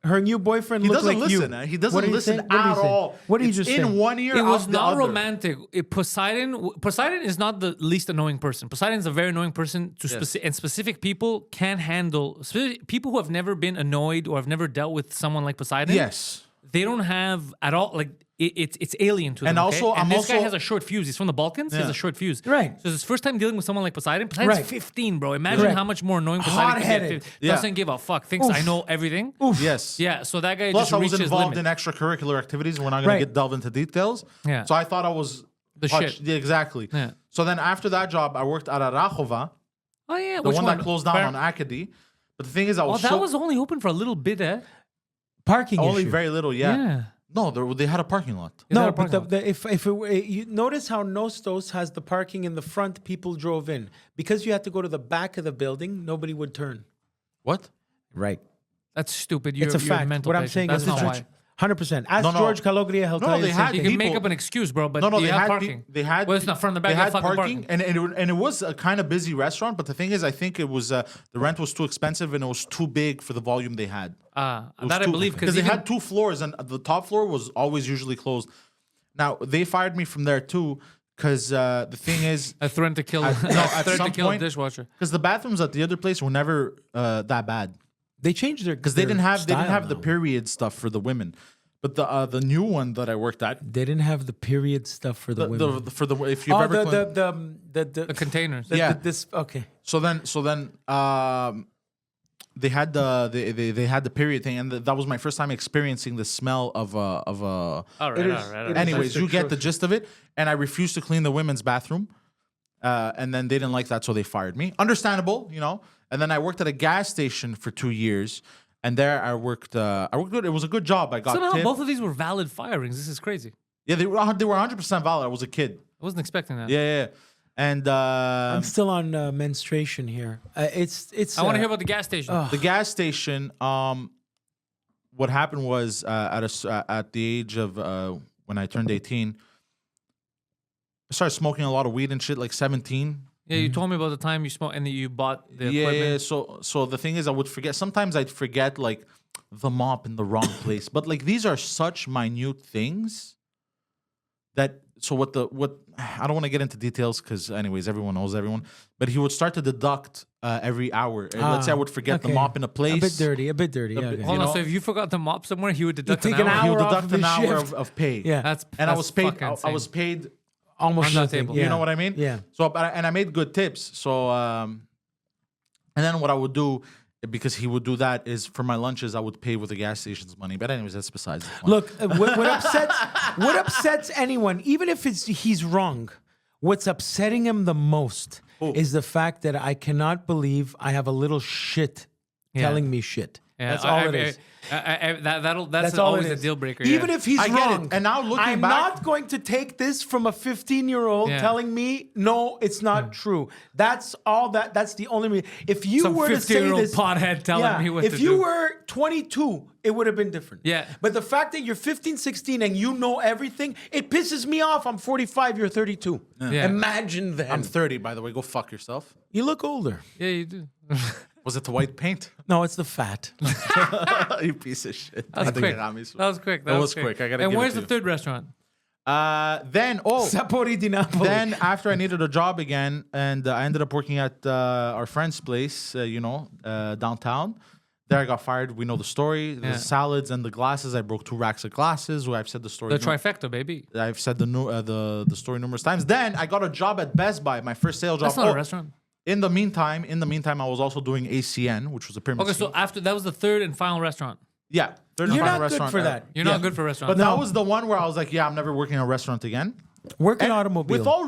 her new boyfriend He looked doesn't like listen. you. He What doesn't did he listen say? What did he at say? all. What did he It's just in say? 1 year. It was out the not other. romantic. Poseidon is not the least annoying person. Poseidon is a very annoying person and specific people can handle people who have never been annoyed or have never dealt with someone like Poseidon. Yes. They don't have at all like it's alien to them. And also, okay? I'm this guy also- has a short fuse. He's from the Balkans. He has Yeah. a short fuse. Right. So it's his first time dealing with someone like Poseidon. Poseidon's Right. 15, bro. Imagine Correct. how much more annoying Poseidon can Hot-headed. get. Yeah. Doesn't give a fuck. Thinks I know everything. Yes. Yeah. So that guy Plus, just I was reached his involved limit. in extracurricular activities. And we're not going Right. to delve into details. Yeah. So I thought I was The touched. shit. Yeah, exactly. Yeah. So then after that job, I worked at Arachova, Oh yeah. the Which one that closed down Fair- on Acadie. But the thing is, I Oh, was that so- was only open for a little bit, eh? Parking only issue. very little. Yeah. Yeah. No, they had a parking lot. Is that No, a but parking lot? if it, were- you notice how Nostos has the parking in the front, people drove in. Because you had to go to the back of the building, nobody would turn. What? Right. That's stupid. You're, It's a you're fact. mental What I'm patient. saying That's is not the why. truth. 100%. Ask No, no. George Calogria, he'll No, tell you they the same had You thing. can make people- up an excuse, bro, but No, you they have had parking. They had. Well, it's not front and the back. They You have had fucking parking, and it was a kind of busy restaurant. But the thing is, I think it was the rent was too expensive and it was too big for the volume they had. It was That I too- believe because because they had 2 floors and the top floor was always usually closed. Now they fired me from there too because the thing is, a threat to kill. at a threat some to kill a point- dishwasher. because the bathrooms at the other place were never that bad. They changed their Because they didn't have the now. period stuff for the women, but the new one that I worked at, They didn't have the period stuff for the women. for the if you've Oh, ever The containers. Yeah. this okay. so then they had they had the period thing, and that was my first time experiencing the smell of a. All right, It is- all right. it is- Anyways, you get the atrocious. gist of it, and I refused to clean the women's bathroom, and then they didn't like that, so they fired me. Understandable, you know. And then I worked at a gas station for 2 years, and there I worked good. It was a good job. I got Somehow tipped. both of these were valid firings. This is crazy. Yeah, they were 100% valid. I was a kid. I wasn't expecting that. Yeah. And I'm still on menstruation here. It's. I want to hear about the gas station. the gas station. What happened was at the age of when I turned 18, I started smoking a lot of weed and shit. Like 17. Yeah, you told me about the time you smoked and then you bought the Yeah. equipment. So the thing is, I would forget. Sometimes I'd forget like the mop in the wrong place. But like these are such minute things that. So what I don't want to get into details because anyways everyone knows everyone. But he would start to deduct every hour. And let's say I would forget the okay. mop in a place. A bit dirty. Yeah, bit- okay. Hold on, know- so if you forgot the mop somewhere, he would deduct take an an hour. He would hour off deduct of an his hour shift. of pay. Yeah. And I was paid. fucking I was insane. paid. Almost Under the nothing. table. Yeah. You know what I mean? Yeah. So, and I made good tips. So, and then what I would do, because he would do that, is for my lunches I would pay with the gas station's money. But anyways, that's besides the point. Look, what upsets anyone, even if he's wrong, what's upsetting him the most is the fact that I cannot believe I have a little shit telling me shit. Yeah, That's all it is. That's all always it a is. deal breaker. Even yeah. if he's I get it. wrong. And now looking I'm back- not going to take this from a 15-year-old Yeah. telling me, no, it's not true. That's all that. That's the only reason. If you Some were to say 50-year-old this, pothead telling me what if to you do. were 22, it would have been different. Yeah. But the fact that you're 15, 16, and you know everything, it pisses me off. I'm 45. You're 32. Yeah. Imagine then. I'm 30, by the way. Go fuck yourself. You look older. Yeah, you do. Was it the white paint? No, it's the fat. You piece of shit. That was quick. That was quick. That was quick. I gotta And give it where's to the you. third restaurant? Sapori di Napoli. Then after I needed a job again, and I ended up working at our friend's place, downtown. There I got fired. We know the story. Yeah. The salads and the glasses. I broke 2 racks of glasses. Where I've said the story. The trifecta, baby. I've said the story numerous times. Then I got a job at Best Buy, my first sales job. That's not a restaurant. In the meantime, I was also doing ACN, which was a pyramid Okay, scheme. so after that was the third and final restaurant. Yeah, third and You're final not good restaurant for ever. that. You're not good for restaurants. But that was the one where I was like, yeah, I'm never working in a restaurant again. Work in And automobile. With all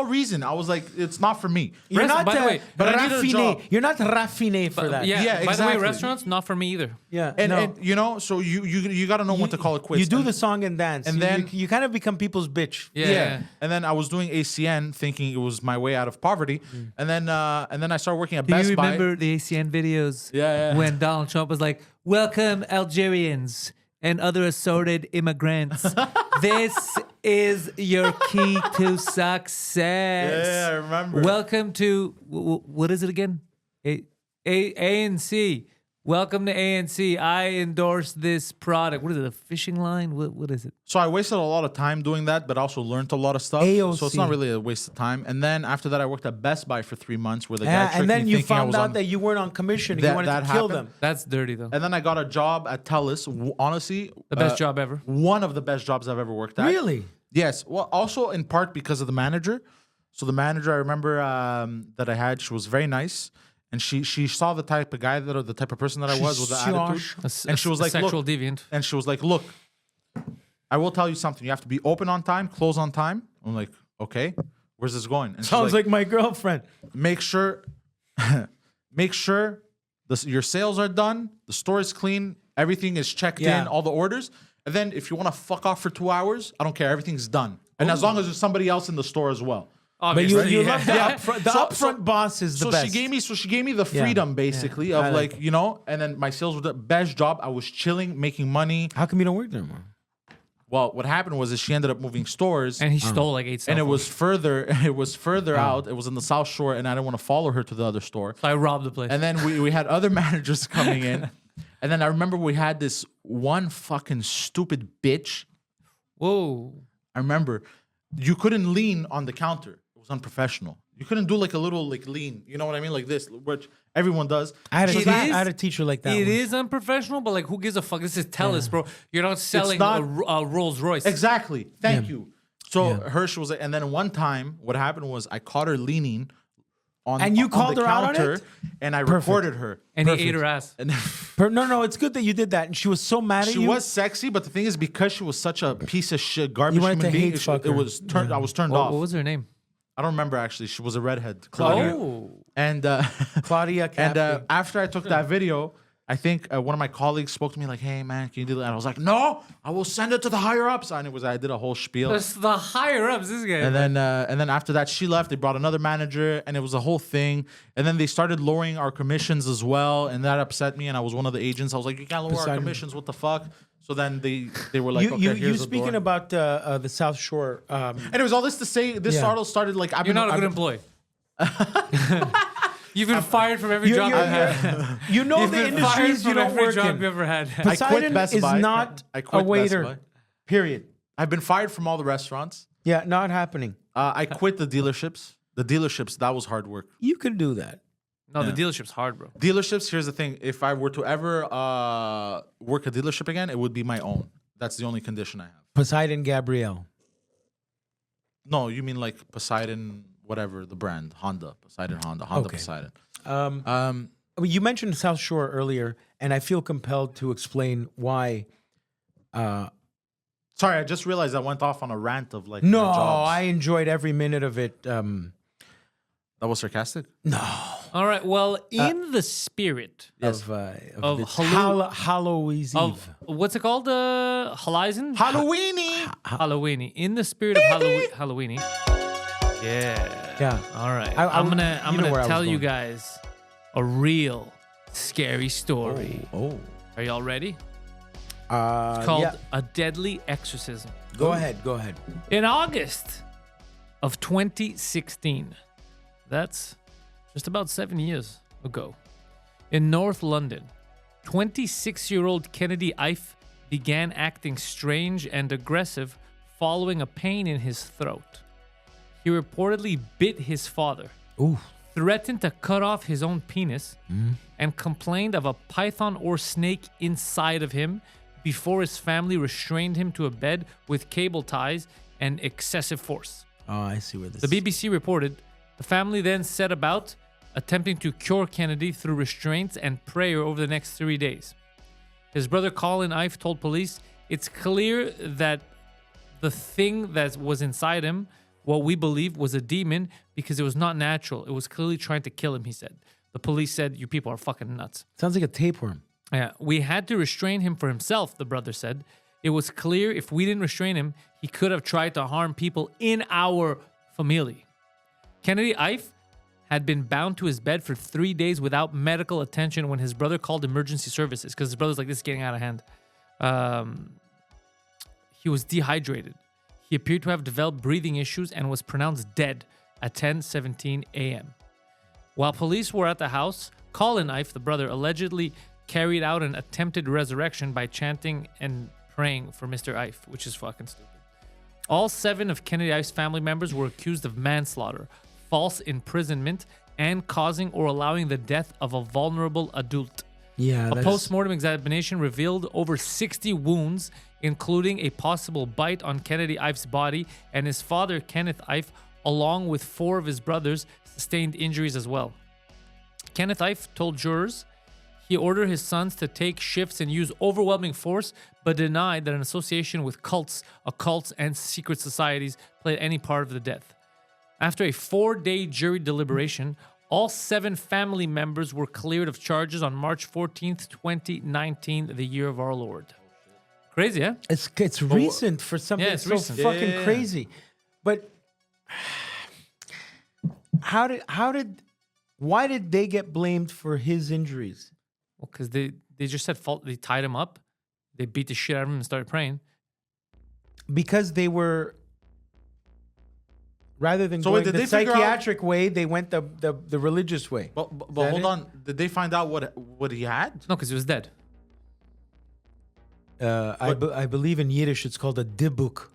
reason. I was like, it's not for me. You're not by the way, but I needed a job. You're not raffiné for that. yeah, Yeah, by the way, exactly. restaurants not for me either. Yeah. And, no. and you know, so you got to know when to call it quits. You do And- the song and dance, and You- then- you kind of become people's bitch. Yeah. And then I was doing ACN, thinking it was my way out of poverty. And then I started working at Do Best you Buy. remember the ACN videos? Yeah. When Donald Trump was like, "Welcome Algerians and other assorted immigrants. This is your key to success." Yeah, I remember. Welcome to what is it again? ANC. Welcome to ANC. I endorse this product. What is it? A fishing line? What is it? So I wasted a lot of time doing that, but also learned a lot of stuff. AOC. So it's not really a waste of time. And then after that, I worked at Best Buy for 3 months, where the guy Yeah, tricked and then me you thinking I found was out on- that you weren't on commission. And That- you wanted to that kill happened. them. That's dirty though. And then I got a job at Telus. Honestly, The best job ever. One of the best jobs I've ever worked at. Really? Yes. Well, also in part because of the manager. So the manager I remember that I had, she was very nice. And she saw the type of guy that, or the type of person that I was with the attitude. And she was like, sexual look, deviant. and she was like, look, I will tell you something. You have to be open on time, close on time. I'm like, okay, where's this going? And she's Sounds like my girlfriend. make sure your sales are done, the store is clean, everything is checked Yeah. in, all the orders. And then if you want to fuck off for 2 hours, I don't care. Everything's done. And as long as there's somebody else in the store as well. But you Obviously, love the yeah. upfront. The upfront boss is the So best. she gave me the freedom basically I of like like, you know, and then my sales were the best job. I was chilling, making money. How come you don't work there anymore? Well, what happened was she ended up moving stores. And he stole like 8 cell And it phones. was further out. It was in the South Shore, and I didn't want to follow her to the other store. So I robbed the place. And then we had other managers coming in. And then I remember we had this one fucking stupid bitch. Whoa. I remember you couldn't lean on the counter. It was unprofessional. You couldn't do like a little like lean. You know what I mean? Like this, which everyone does. I had It is- a teacher like that. It once. is unprofessional, but like, who gives a fuck? This is Telus, bro. You're not selling not- a Rolls Royce. Exactly. Thank you. So Hirsch was, and then one time, what happened was I caught her leaning on, And you on called the her out on counter, it? and I recorded her. And he ate her ass. And No, it's good that you did that. And she was so mad at she you. was sexy, but the thing is, because she was such a piece of shit, garbage You wanted human to being, hate fuck it her. was turned. I was turned What off. was her name? I don't remember actually. She was a redhead, Claudio. Oh. And Claudia and Capri. after I took that video, I think one of my colleagues spoke to me like, "Hey man, can you do that?" And I was like, "No, I will send it to the higher ups." And I did a whole spiel. That's the higher ups, this guy. And then after that, she left. They brought another manager, and it was a whole thing. And then they started lowering our commissions as well, and that upset me. And I was one of the agents. I was like, "You can't lower our Poseidon. commissions. What the fuck?" So then they were like, "Okay, you here's the speaking door." about the South Shore. Anyways, all this to say, this Yeah. article started like You're not a good employee. You've been fired from every job you've had. You know You've the been fired industries you from don't every work job in. you ever had. I quit Poseidon Best is Buy. not I quit a Best waiter. Buy. Period. I've been fired from all the restaurants. Yeah, not happening. I quit the dealerships. The dealerships, that was hard work. You could do that. No, the dealership's hard, bro. Dealerships, here's the thing. If I were to ever work a dealership again, it would be my own. That's the only condition I have. Poseidon Gabrielle. No, you mean like Poseidon, whatever, the brand. Honda. Poseidon Honda. Honda Okay. Poseidon. Well, you mentioned South Shore earlier, and I feel compelled to explain why. Sorry, I just realized I went off on a rant of like No, my jobs. I enjoyed every minute of it. That was sarcastic? No, All right. Well, in the spirit of this Hallow- Halloween's of Eve. what's it called? Horizon? Halloweeny. Halloweeny. In the spirit of Halloweeny. Yeah. Yeah. All right. I I'm would- gonna you know where I was tell you going. guys a real scary story. Oh. Are y'all ready? It's called yeah. A Deadly Exorcism. Go ahead. In August of 2016, that's just about 7 years ago, in North London, 26-year-old Kennedy Ife began acting strange and aggressive following a pain in his throat. He reportedly bit his father, Ooh. threatened to cut off his own penis, and complained of a python or snake inside of him before his family restrained him to a bed with cable ties and excessive force. Oh, I see where this. The BBC reported the family then set about attempting to cure Kennedy through restraints and prayer over the next 3 days. His brother Colin Ife told police, "It's clear that the thing that was inside him, what we believe was a demon, because it was not natural. It was clearly trying to kill him," he said. The police said, "You people are fucking nuts." Sounds like a tapeworm. Yeah, we had to restrain him for himself, the brother said. It was clear if we didn't restrain him, he could have tried to harm people in our family. Kennedy Ife had been bound to his bed for 3 days without medical attention when his brother called emergency services because his brother's like, this is getting out of hand. He was dehydrated. He appeared to have developed breathing issues and was pronounced dead at 10:17 a.m. While police were at the house, Colin Ife, the brother, allegedly carried out an attempted resurrection by chanting and praying for Mr. Ife, which is fucking stupid. All 7 of Kennedy Ife's family members were accused of manslaughter, false imprisonment, and causing or allowing the death of a vulnerable adult. Yeah. A post-mortem examination revealed over 60 wounds, including a possible bite on Kennedy Ife's body, and his father, Kenneth Ife, along with 4 of his brothers, sustained injuries as well. Kenneth Ife told jurors he ordered his sons to take shifts and use overwhelming force, but denied that an association with cults, occults, and secret societies played any part of the death. After a 4-day jury deliberation, all 7 family members were cleared of charges on March 14th, 2019, the year of our Lord. Crazy, yeah? It's recent for something it's so recent. fucking crazy. But why did they get blamed for his injuries? Well, because they just said fault. They tied him up, they beat the shit out of him and started praying. Because they were, rather than So going wait, did the they figure out- psychiatric way, they went the religious way. But that hold it? on. Did they find out what he had? No, because he was dead. I believe in Yiddish it's called a dibuk.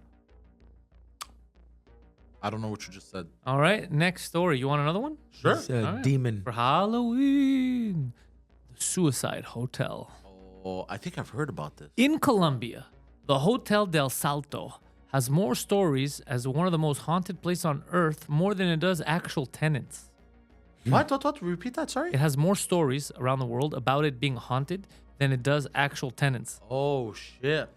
I don't know what you just said. All right, next story. You want another one? Sure. It's a All right. demon. For Halloween, the Suicide Hotel. Oh, I think I've heard about this. In Colombia, the Hotel del Salto has more stories as one of the most haunted places on earth, more than it does actual tenants. What? Repeat that, sorry? It has more stories around the world about it being haunted than it does actual tenants. Oh, shit.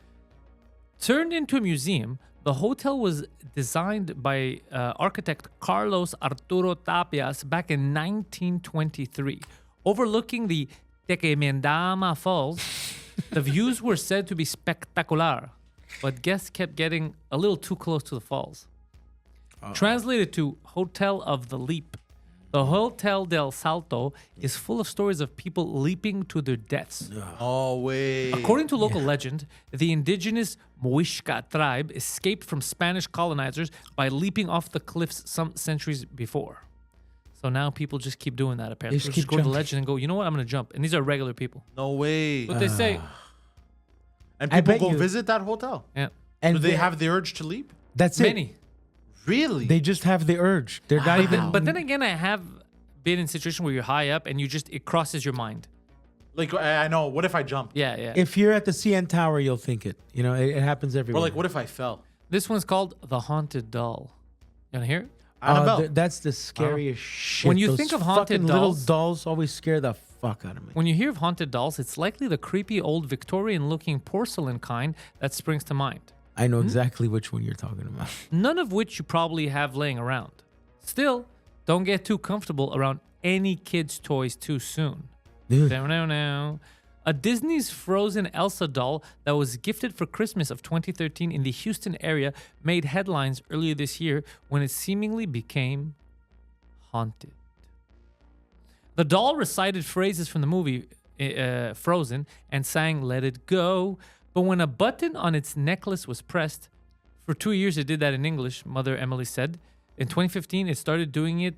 Turned into a museum, the hotel was designed by architect Carlos Arturo Tapias back in 1923. Overlooking the Tequendama Falls, the views were said to be spectacular, but guests kept getting a little too close to the falls. Translated to Hotel of the Leap, the Hotel del Salto is full of stories of people leaping to their deaths. Oh, wait. According to local legend, the indigenous Muisca tribe escaped from Spanish colonizers by leaping off the cliffs some centuries before. So now people just keep doing that, apparently. They just Just keep go to the jumping. legend and go, you know what, I'm going to jump. And these are regular people. No way. What they say. And I people bet go you- visit that hotel. Yeah. And Do they have the urge to leap? That's it. Many. Really? They just have the urge. They're not even. But then again, I have been in a situation where you're high up and it crosses your mind. Like, I know. What if I jump? Yeah, yeah. If you're at the CN Tower, you'll think it. You know, it happens Or everywhere. like, what if I fell? This one's called The Haunted Doll. You want to hear it? Annabelle. That's the scariest shit. When you Those think of haunted fucking little dolls- dolls always scare the fuck out of me. When you hear of haunted dolls, it's likely the creepy old Victorian-looking porcelain kind that springs to mind. I know exactly which one you're talking about. None of which you probably have laying around. Still, Don't get too comfortable around any kid's toys too soon. Ugh. No. A Disney's Frozen Elsa doll that was gifted for Christmas of 2013 in the Houston area made headlines earlier this year when it seemingly became haunted. The doll recited phrases from the movie Frozen and sang Let It Go, but when a button on its necklace was pressed, for 2 years it did that in English, Mother Emily said. In 2015, it started doing it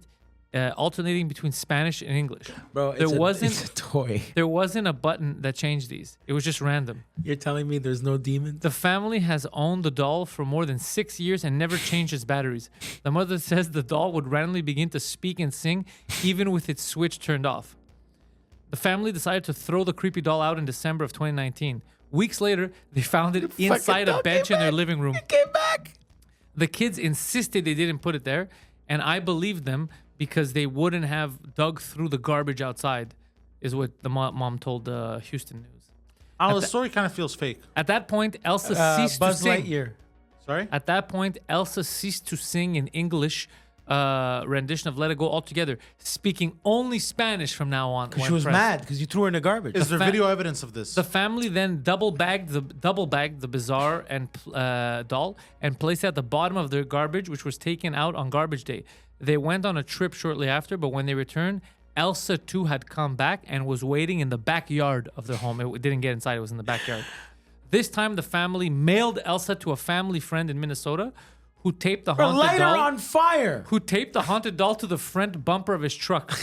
alternating between Spanish and English. Bro, it's a toy. There wasn't a button that changed these. It was just random. You're telling me there's no demons? The family has owned the doll for more than 6 years and never changed its batteries. The mother says the doll would randomly begin to speak and sing even with its switch turned off. The family decided to throw the creepy doll out in December of 2019. Weeks later, they found it inside a bench in their living room. It came back. The kids insisted they didn't put it there, and I believed them because they wouldn't have dug through the garbage outside, is what the mom told Houston News. Oh, the story kind of feels fake. At that point, Elsa ceased Buzz to sing. Lightyear. Sorry? At that point, Elsa ceased to sing in English rendition of Let It Go altogether, speaking only Spanish from now on. She was mad because you threw her in the garbage. Is there video evidence of this? The family then double bagged the bizarre and doll and placed it at the bottom of their garbage, which was taken out on garbage day. They went on a trip shortly after, but when they returned, Elsa too had come back and was waiting in the backyard of their home. It didn't get inside; it was in the backyard. This time, the family mailed Elsa to a family friend in Minnesota, who taped the haunted light her doll on fire. Who taped the haunted doll to the front bumper of his truck.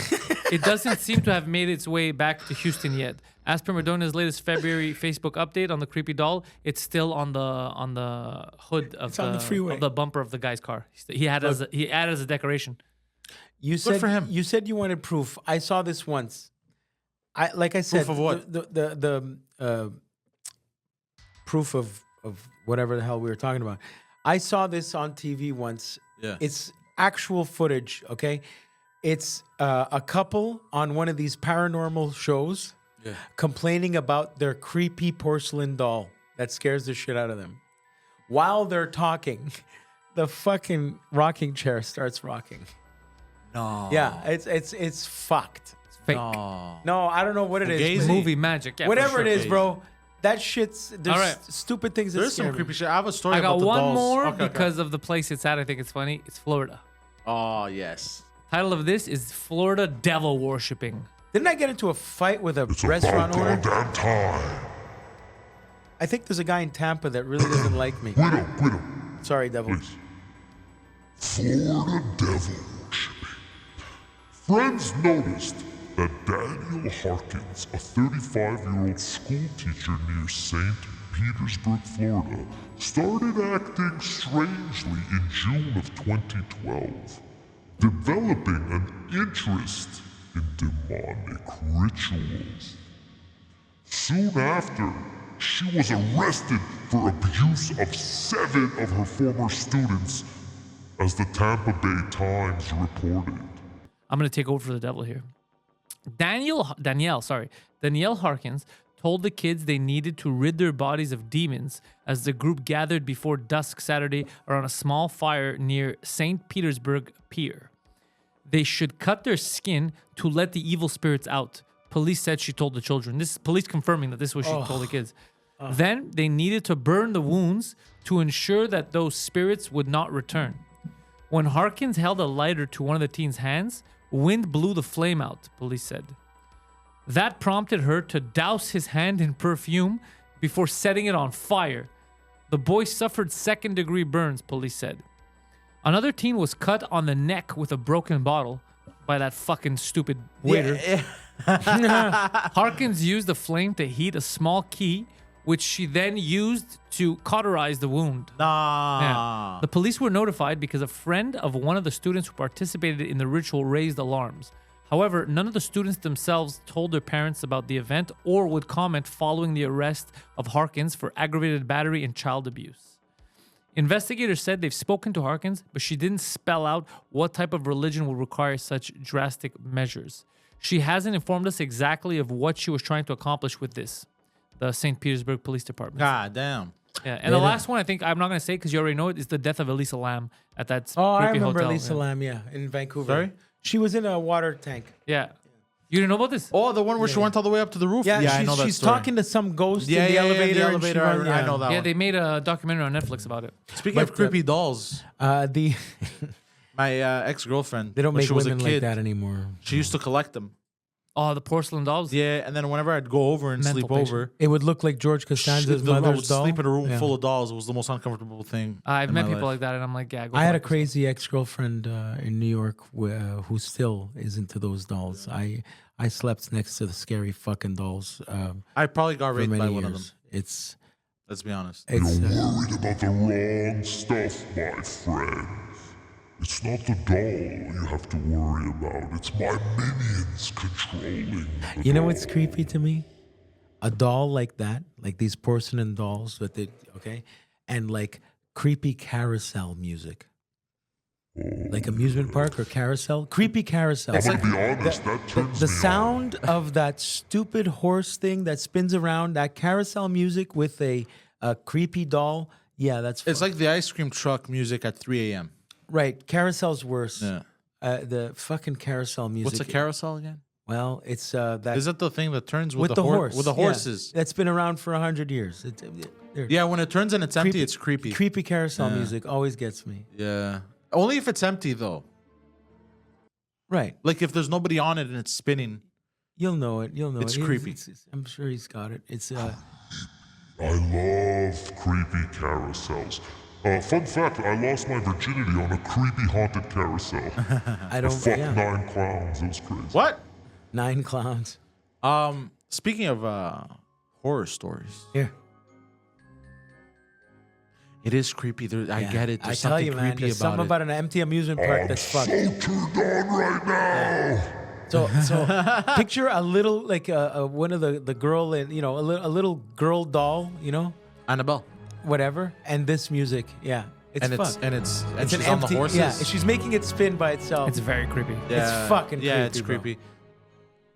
It doesn't seem to have made its way back to Houston yet. As per Madona's latest February Facebook update on the creepy doll, it's still on the hood of on the freeway. of the bumper of the guy's car. He added as a decoration. You said for him. You said you wanted proof. I saw this once. Like I said, Proof of what? The proof of whatever the hell we were talking about. I saw this on TV once. Yeah. It's actual footage, okay? It's a couple on one of these paranormal shows complaining about their creepy porcelain doll that scares the shit out of them. While they're talking, the fucking rocking chair starts rocking. No. Yeah, it's fucked. It's fake. No, I don't know what it is. Fugazi? but- Movie magic. Yeah, Whatever for it sure. is, bro. That shit's there's All right. stupid things that There's scare some me. creepy shit. I have a story I got about the one dolls. more Okay, because of the place it's at. I think it's funny. It's Florida. Oh, yes. Title of this is Florida Devil Worshipping. Didn't I get into a fight with a It's restaurant about owner? goddamn time. I think there's a guy in Tampa that really doesn't like me. Guido, Sorry, devil. please. Florida devil worshipping. Friends noticed that Daniel Harkins, a 35-year-old school teacher near St. Petersburg, Florida, started acting strangely in June of 2012, developing an interest in demonic rituals. Soon after, she was arrested for abuse of 7 of her former students, as the Tampa Bay Times reported. I'm going to take over for the devil here. Danielle Harkins told the kids they needed to rid their bodies of demons as the group gathered before dusk Saturday around a small fire near St. Petersburg Pier. They should cut their skin to let the evil spirits out. Police said she told the children. This is police confirming that this is what she told the kids. Then they needed to burn the wounds to ensure that those spirits would not return. When Harkins held a lighter to one of the teens' hands, wind blew the flame out, police said. That prompted her to douse his hand in perfume before setting it on fire. The boy suffered second-degree burns, police said. Another teen was cut on the neck with a broken bottle by that fucking stupid waiter. Harkins used the flame to heat a small key, which she then used to cauterize the wound. Nah. The police were notified because a friend of one of the students who participated in the ritual raised alarms. However, none of the students themselves told their parents about the event or would comment following the arrest of Harkins for aggravated battery and child abuse. Investigators said they've spoken to Harkins, but she didn't spell out what type of religion would require such drastic measures. She hasn't informed us exactly of what she was trying to accomplish with this. The St. Petersburg Police Department. God damn. Yeah, and the last one, I think I'm not going to say because you already know it, is the death of Elisa Lam at that Oh, I creepy remember hotel. Lisa Yeah. Lam, in Vancouver. Sorry? She was in a water tank. Yeah. You didn't know about this? Oh, the one where she went all the way up to the roof? Yeah, I know that she's story. talking to some ghost Yeah, in the yeah, elevator. the and she elevator. runs- I know that Yeah, one. they made a documentary on Netflix about it. Speaking of creepy dolls, The my ex-girlfriend, they don't when make she was a women kid, like that anymore. she used to collect them. Oh, the porcelain dolls? Yeah, and then whenever I'd go over and Mental sleep patient. over, It would look like George Costanza's I mother's would doll. sleep in a room Yeah. full of dolls. It was the most uncomfortable thing. I've in met my people life. like that, and I'm like, yeah. Go I had a collect this. crazy ex-girlfriend in New York who still is into those dolls. I slept next to the scary fucking dolls I probably got for raped many by years. one of them. It's Let's be honest. You're it's worried about the wrong stuff, my friend. It's not the doll you have to worry about. It's my minions controlling the you know what's doll. creepy to me? A doll like that, like these porcelain dolls with it, okay, and like creepy carousel music. Like amusement park or carousel, creepy carousel. I'm gonna be honest, that turns The me sound of that stupid horse thing that spins around, that carousel music with a creepy doll. Yeah, that's It's fun. like the ice cream truck music at 3 a.m. Right. Carousel's worse. Yeah. The fucking carousel music. What's a carousel again? Well, it's that Is it the thing that turns with, with the horse. With the yeah. horses? That's been around for 100 years. Yeah, when it turns and it's empty, it's creepy. Creepy carousel music always gets me. Yeah. Only if it's empty, though. Right. Like if there's nobody on it and it's spinning. You'll know it. You'll know It's it. creepy. I'm sure he's got it. It's I love creepy carousels. Fun fact, I lost my virginity on a creepy haunted carousel. I I don't. fucked Yeah. 9 clowns. It was crazy. What? 9 clowns. Speaking of horror stories, Here. it is creepy. I get it. I There's tell something you, man. creepy There's about something it. about an empty amusement park I'm that's so fucked. turned on right now. So picture a little like one of the girl in a little girl doll, Annabelle. whatever, and this music, yeah, it's And fucked. it's It's she's on the horses. yeah, and she's making it spin by itself. It's very creepy. Yeah. fucking yeah, creepy, it's bro. creepy.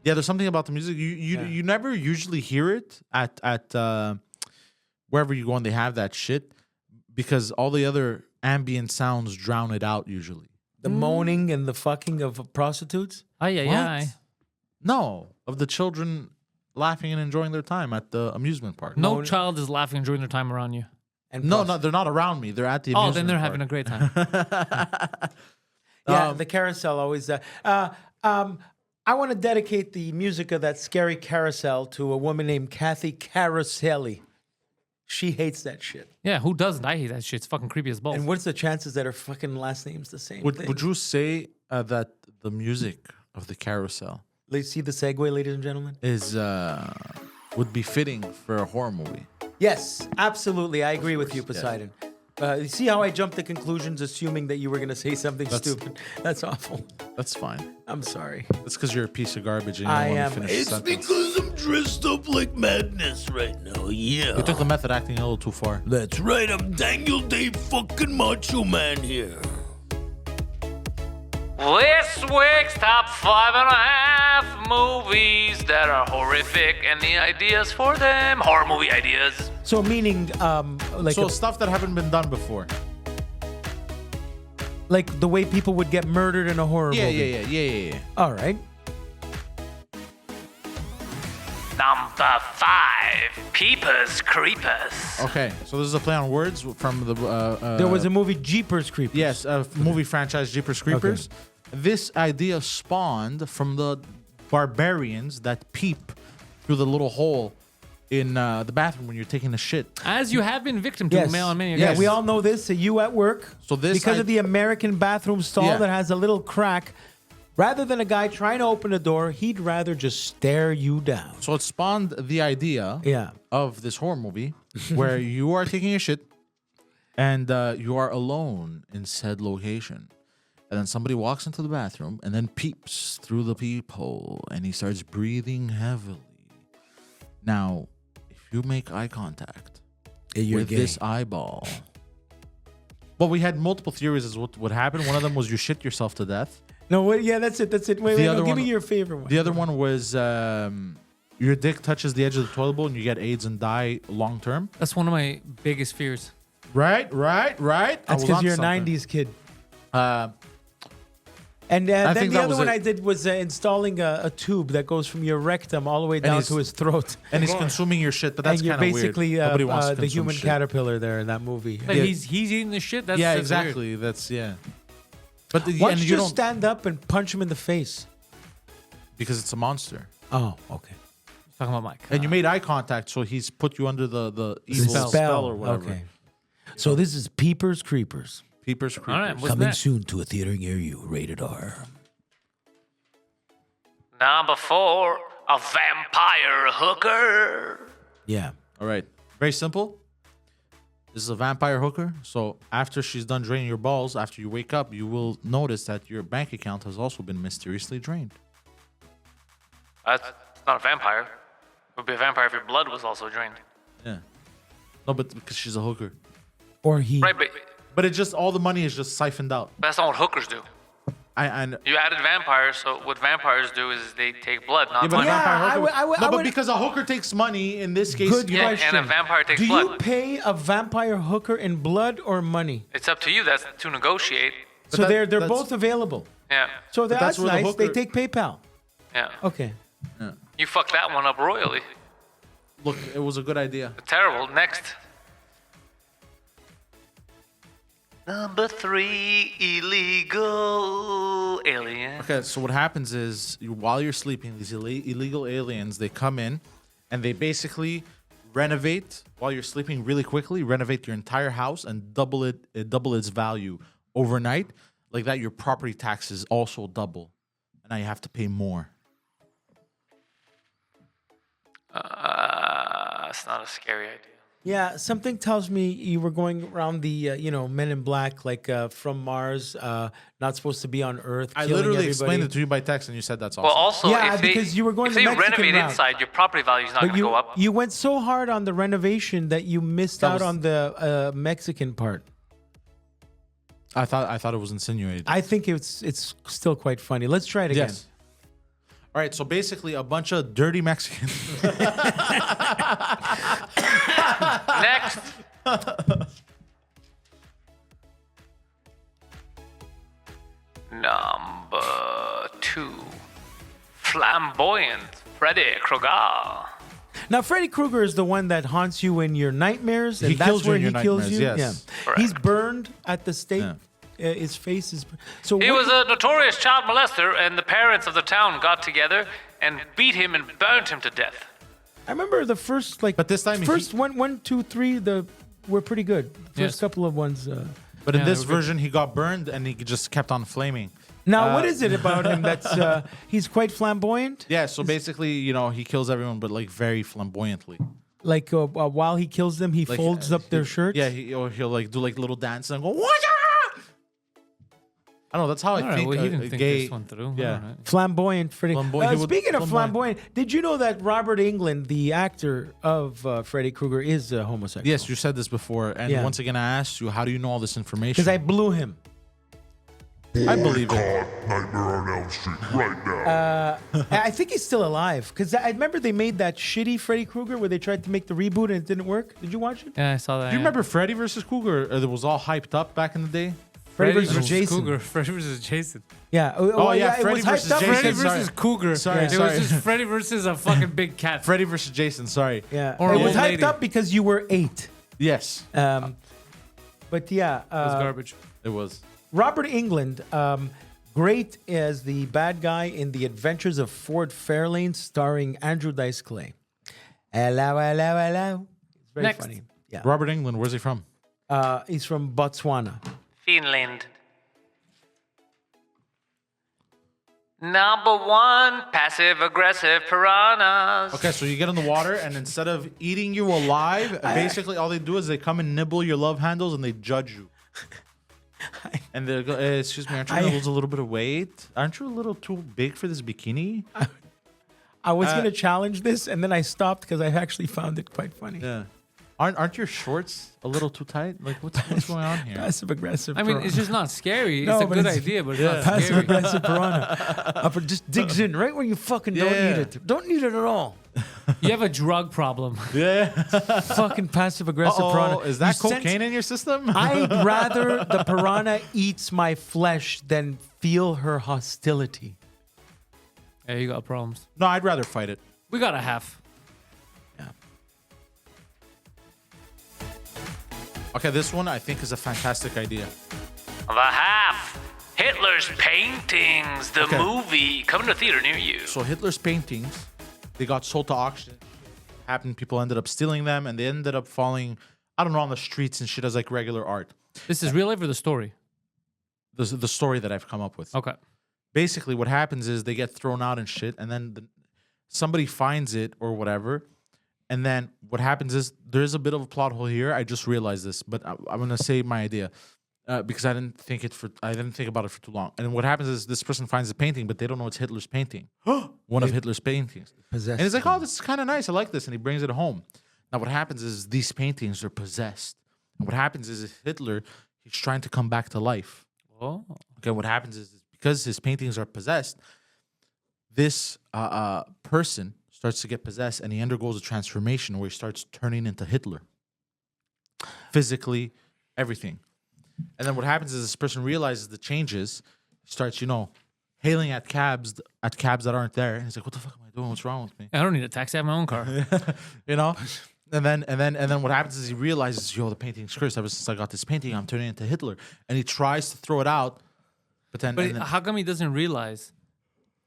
Yeah, there's something about the music. You never usually hear it at wherever you go and they have that shit because all the other ambient sounds drown it out usually. The moaning and the fucking of prostitutes. Ay. No, of the children laughing and enjoying their time at the amusement park. No child is laughing during their time around you. And No, they're not around me. They're at the Oh, amusement then they're park. having a great time. Yeah, the carousel always. I want to dedicate the music of that scary carousel to a woman named Kathy Caroselli. She hates that shit. Yeah, who doesn't? I hate that shit. It's fucking creepy as balls. And what's the chances that her fucking last name's the same? thing? Would you say that the music of the carousel Let's see the segue, ladies and gentlemen? is would be fitting for a horror movie? Yes, absolutely. I agree with you, Poseidon. You see how I jumped to conclusions assuming that you were going to say something stupid? That's awful. That's fine. I'm sorry. That's because you're a piece of garbage and you I don't am. want to finish the It's sentence. because I'm dressed up like madness right now, yeah. You took the method acting a little too far. That's right, I'm Daniel Day fucking Macho Man here. This week's top 5.5 movies that are horrific and the ideas for them. Horror movie ideas. So meaning, like, So stuff that haven't been done before. like the way people would get murdered in a horror movie. Yeah. All right. Number 5. Peepers Creepers. Okay, so this is a play on words from the. There was a movie, Jeepers Creepers. Yes, a movie franchise, Jeepers Creepers. This idea spawned from the barbarians that peep through the little hole in the bathroom when you're taking a shit. As you have been victim to Yes. male on many Yeah, occasions. we all know this. You at work. So this because of the American bathroom stall Yeah. that has a little crack. Rather than a guy trying to open a door, he'd rather just stare you down. So it spawned the idea Yeah. of this horror movie where you are taking a shit and you are alone in said location. And then somebody walks into the bathroom and then peeps through the peephole and he starts breathing heavily. Now, if you make eye contact with this eyeball. Well, we had multiple theories as what would happen. One of them was you shit yourself to death. No, what? Yeah, that's it. That's it. Wait, The wait, other no, give me one- your favorite one. The other one was your dick touches the edge of the toilet bowl and you get AIDS and die long term. That's one of my biggest fears. Right. That's because you're a '90s kid. And I then think the that other was one it. I did was installing a tube that goes from your rectum all the way down he's- to his throat. And he's consuming your shit, but that's and you're kind of weird. basically Nobody wants to the consume human shit. caterpillar there in that movie. But he's eating the shit. That's Yeah, that's weird. exactly. That's But Why and don't you you don't stand up and punch him in the face? because it's a monster. Oh, okay. Talking about Mike. And you made eye contact, so he's put you under the evil Spell. spell, or whatever. Okay. So this is Peepers Creepers. Peepers creepers. All right, what's Coming that? soon to a theater near you. Rated R. Number 4, a vampire hooker. Yeah. All right. Very simple. This is a vampire hooker. So after she's done draining your balls, after you wake up, you will notice that your bank account has also been mysteriously drained. That's not a vampire. It would be a vampire if your blood was also drained. Yeah. No, but because she's a hooker. Or he. Right, But it just all the money is just siphoned out. that's not what hookers do. I You added vampires, so what vampires do is they take blood, not yeah, but a money. vampire hooker. I would- no, I but would- because a hooker takes money in this case. Good you Yeah, know, question. and a vampire takes Do blood. you pay a vampire hooker in blood or money? It's up to you. That's to negotiate. So that- they're that's- both available. Yeah, So that's that's where the nice. They hooker- take PayPal. yeah. Okay. You fucked that one up royally. look, it was a good idea. Terrible. Next. Number 3, illegal alien. Okay, so what happens is while you're sleeping, these illegal aliens, they come in and they basically renovate while you're sleeping really quickly, renovate your entire house and double its value overnight. Like that, your property taxes also double. And now you have to pay more. It's not a scary idea. Yeah, something tells me you were going around the, Men in Black, like from Mars, not supposed to be on Earth. I killing literally everybody. explained it to you by text and you said that's awesome. Well, also, Yeah, if they, because you were going if the they Mexican renovate route. inside, your property value is not But going to go up. you went so hard on the renovation that you missed That out was- on the Mexican part. I thought it was insinuated. I think it's still quite funny. Let's try it again. Yes. All right, so basically a bunch of dirty Mexicans. Next. Number 2, flamboyant Freddy Krueger. Now, Freddy Krueger is the one that haunts you in your nightmares, and He that's kills you where in he your kills nightmares, you. yes. Yeah, Correct. he's burned at the stake. Yeah. His face is. So He what- was a notorious child molester, and the parents of the town got together and beat him and burned him to death. I remember the first But this time he- first one, two, three, were pretty good. First Yes. couple of ones. But in Yeah, this they were good. version, he got burned and he just kept on flaming. Now, what is it about him that's he's quite flamboyant? Yeah, so basically, he kills everyone, but like very flamboyantly. Like while he kills them, he Like, folds up their shirts. Yeah, he'll like do like little dance and go. Wah-ya! I don't know. That's how I All right, think well, he a didn't think gay. this one through. Yeah. All right. Flamboyant Freddy. Flamboyant, he would- Speaking of flamboyant. flamboyant, did you know that Robert Englund, the actor of Freddy Krueger, is homosexual? Yes, you said this before, and Yeah. once again, I asked you, how do you know all this information? Because I blew him. I believe it. God, Nightmare on Elm Street right now. I think he's still alive. Because I remember they made that shitty Freddy Krueger where they tried to make the reboot and it didn't work. Did you watch it? Yeah, I saw that. Do you remember Freddy versus Cougar? It was all hyped up back in the day. Freddy Freddy versus versus Jason. Cougar? Freddy versus Jason. Yeah. Oh, yeah, it Freddy was hyped versus up Jason. Freddy because- Sorry. versus Cougar. Sorry, It sorry. was just Freddy versus a fucking big cat. Freddy versus Jason. Sorry. Yeah. Or it was old hyped lady. up because you were 8. Yes, But yeah. It was garbage. it was. Robert Englund, great as the bad guy in The Adventures of Ford Fairlane, starring Andrew Dice Clay. Hello, hello, hello. It's very Next. funny. Yeah. Robert Englund. Where's he from? He's from Botswana. Finland. Number 1, passive-aggressive piranhas. Okay, so you get in the water, and instead of eating you alive, basically all they do is they come and nibble your love handles and they judge you. And they go, excuse me, aren't you going to lose a little bit of weight? Aren't you a little too big for this bikini? I was going to challenge this, and then I stopped because I actually found it quite funny. Yeah. Aren't your shorts a little too tight? Like, what's going on here? Passive aggressive. I mean, it's just not scary. No, It's a but good it's- idea, but it's yeah. not passive scary. aggressive piranha. Upper just digs in right where you fucking don't Yeah. need it. Don't need it at all. You have a drug problem. Yeah. Fucking passive aggressive Oh, piranha. is that You sense- cocaine in your system? I'd rather the piranha eats my flesh than feel her hostility. Yeah, you got problems. No, I'd rather fight it. We got a half. Yeah. Okay, this one I think is a fantastic idea. The half. Hitler's paintings, the Okay. movie, coming to a theater near you. So Hitler's paintings, they got sold to auction. Happened, people ended up stealing them, and they ended up falling, I don't know, on the streets and shit as like regular art. This is real life or the story? The story that I've come up with. Okay. Basically, what happens is they get thrown out and shit, and then somebody finds it or whatever. And then what happens is there's a bit of a plot hole here. I just realized this, but I'm gonna say my idea because I didn't think about it for too long. And what happens is this person finds the painting, but they don't know it's Hitler's painting, one of Hitler's paintings. Possessed And he's like, him. "Oh, this is kind of nice. I like this," and he brings it home. Now, what happens is these paintings are possessed. And what happens is Hitler, he's trying to come back to life. Oh. Okay, what happens is because his paintings are possessed, this person starts to get possessed, and he undergoes a transformation where he starts turning into Hitler. Physically, everything. And then what happens is this person realizes the changes, starts, hailing at cabs that aren't there. And he's like, "What the fuck am I doing? What's wrong with me?" I don't need a taxi. I have my own car. And then what happens is he realizes, the painting's cursed. Ever since I got this painting, I'm turning into Hitler. And he tries to throw it out, but then, But how come he doesn't realize?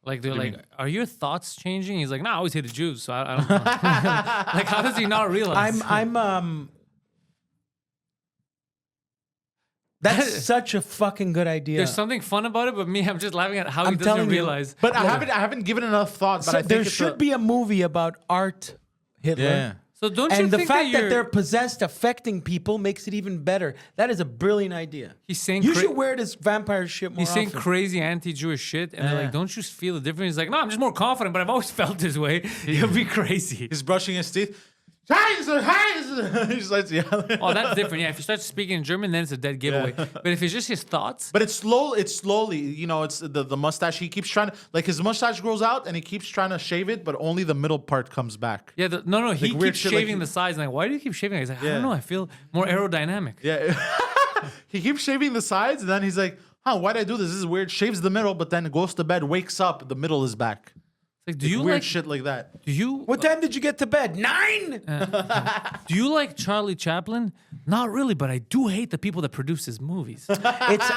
Like, they're like, are your thoughts changing? He's like, no, I always hated Jews, so I don't know. Like, how does he not realize? That's such a fucking good idea. There's something fun about it, but me, I'm just laughing at how he I'm doesn't telling you. realize. but I haven't given enough thought. But I think there it's should be a movie about art Hitler. Yeah. So don't you And the think fact that you're- they're possessed, affecting people, makes it even better. That is a brilliant idea. He's saying You should wear this vampire shit more He's saying often. crazy anti-Jewish shit, and they're Yeah. like, "Don't you feel the difference?" He's like, "No, I'm just more confident, but I've always felt this way." You'll be crazy. He's brushing his teeth. He starts yelling. Oh, that's different. Yeah, if you start speaking in German, then it's a dead giveaway. But if it's just his thoughts, But it's slowly. It's the mustache. He keeps trying to, like, his mustache grows out and he keeps trying to shave it, but only the middle part comes back. yeah, no, he weird keeps shit, like shaving the sides. And like, why do you keep shaving? He's like, I Yeah. don't know. I feel more aerodynamic. Yeah. He keeps shaving the sides, and then he's like, why'd I do this? This is weird. Shaves the middle, but then goes to bed, wakes up, the middle is back. It's like, do you Weird like shit like that. Do you What time did you get to bed? 9? do you like Charlie Chaplin? Not really, but I do hate the people that produce his movies. It's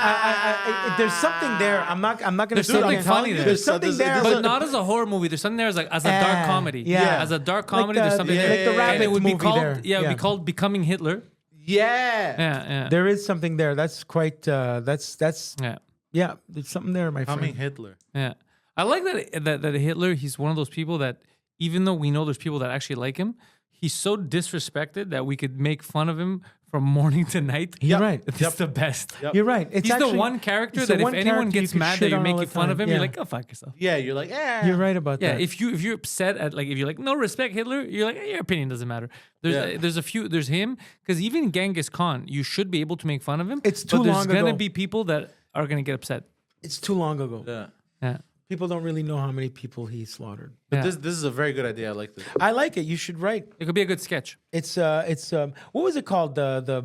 there's something there. I'm not gonna. There's say something it. funny there. There's something there. But not as a horror movie. There's something there as a dark comedy. yeah. As a dark Like comedy, the- there's something like there. the And Rabbit it would be movie called there. it would Yeah. be called Becoming Hitler. Yeah. Yeah. There is something there. That's quite. That's. Yeah. Yeah. There's something there, my Coming friend. Hitler. Yeah. I like that Hitler, he's one of those people that, even though we know there's people that actually like him, he's so disrespected that we could make fun of him from morning to night. You're right. It's the best. You're right. It's He's actually, the one character it's the that if one anyone character you gets could mad that shit you're on all making the fun of time. him, Yeah. you're like, go fuck yourself. Yeah, you're like, You're right about Yeah, that. if you're upset at, like, if you're like, no, respect Hitler, you're like, your opinion doesn't matter. There's him, because even Genghis Khan, you should be able to make fun of him. It's too but there's long gonna ago. be people that are gonna get upset. It's too long ago. Yeah. Yeah. People don't really know how many people he slaughtered. But Yeah. this is a very good idea. I like this. I like it. You should write. It could be a good sketch. It's what was it called? The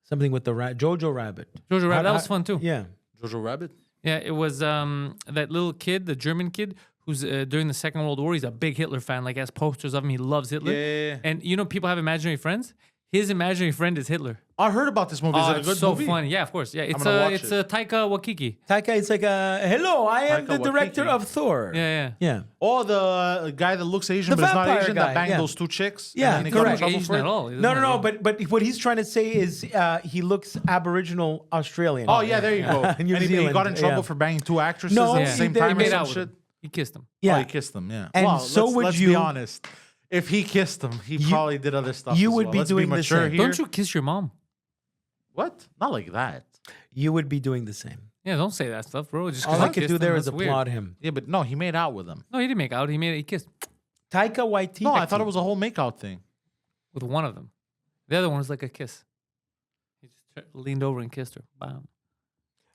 something with the Jojo Rabbit. Jojo Rabbit, that was fun too. Yeah. Jojo Rabbit? Yeah, it was that little kid, the German kid, who's during the Second World War, he's a big Hitler fan. Like, has posters of him. He loves Hitler. Yeah. And people have imaginary friends. His imaginary friend is Hitler. I heard about this movie. Is Oh, it a it's good so movie? funny. Yeah, of course. Yeah, it's gonna watch it's it. Taika Waititi. Taika, it's like hello, I am Taika the director Waititi. of Thor. Yeah. Yeah. Oh, the guy that looks Asian The but is not vampire Asian guy, that banged yeah. those two chicks. Yeah, and then he got in correct. trouble Asian for it? at all. He No, doesn't no, at no. all. But what he's trying to say is he looks Aboriginal Australian. Oh, yeah, there you go. New and he Zealand, got in trouble yeah. for banging two actresses No, at the he same did- time He or made some out with shit. him. He kissed him. Yeah. Oh, he kissed them, yeah. And Well, so would let's you- be honest. If he kissed them, he probably did other stuff. you as would well. be Let's doing the mature same. here. Don't you kiss your mom? What? Not like that. You would be doing the same. Yeah, don't say that stuff, bro. Just 'cause All you I could kissed do him, there is that's weird. applaud him. Yeah, but no, he made out with them. No, he didn't make out. He kissed Taika Waititi. No, I thought it was a whole makeout thing. with one of them. The other one was like a kiss. He just leaned over and kissed her. Bam.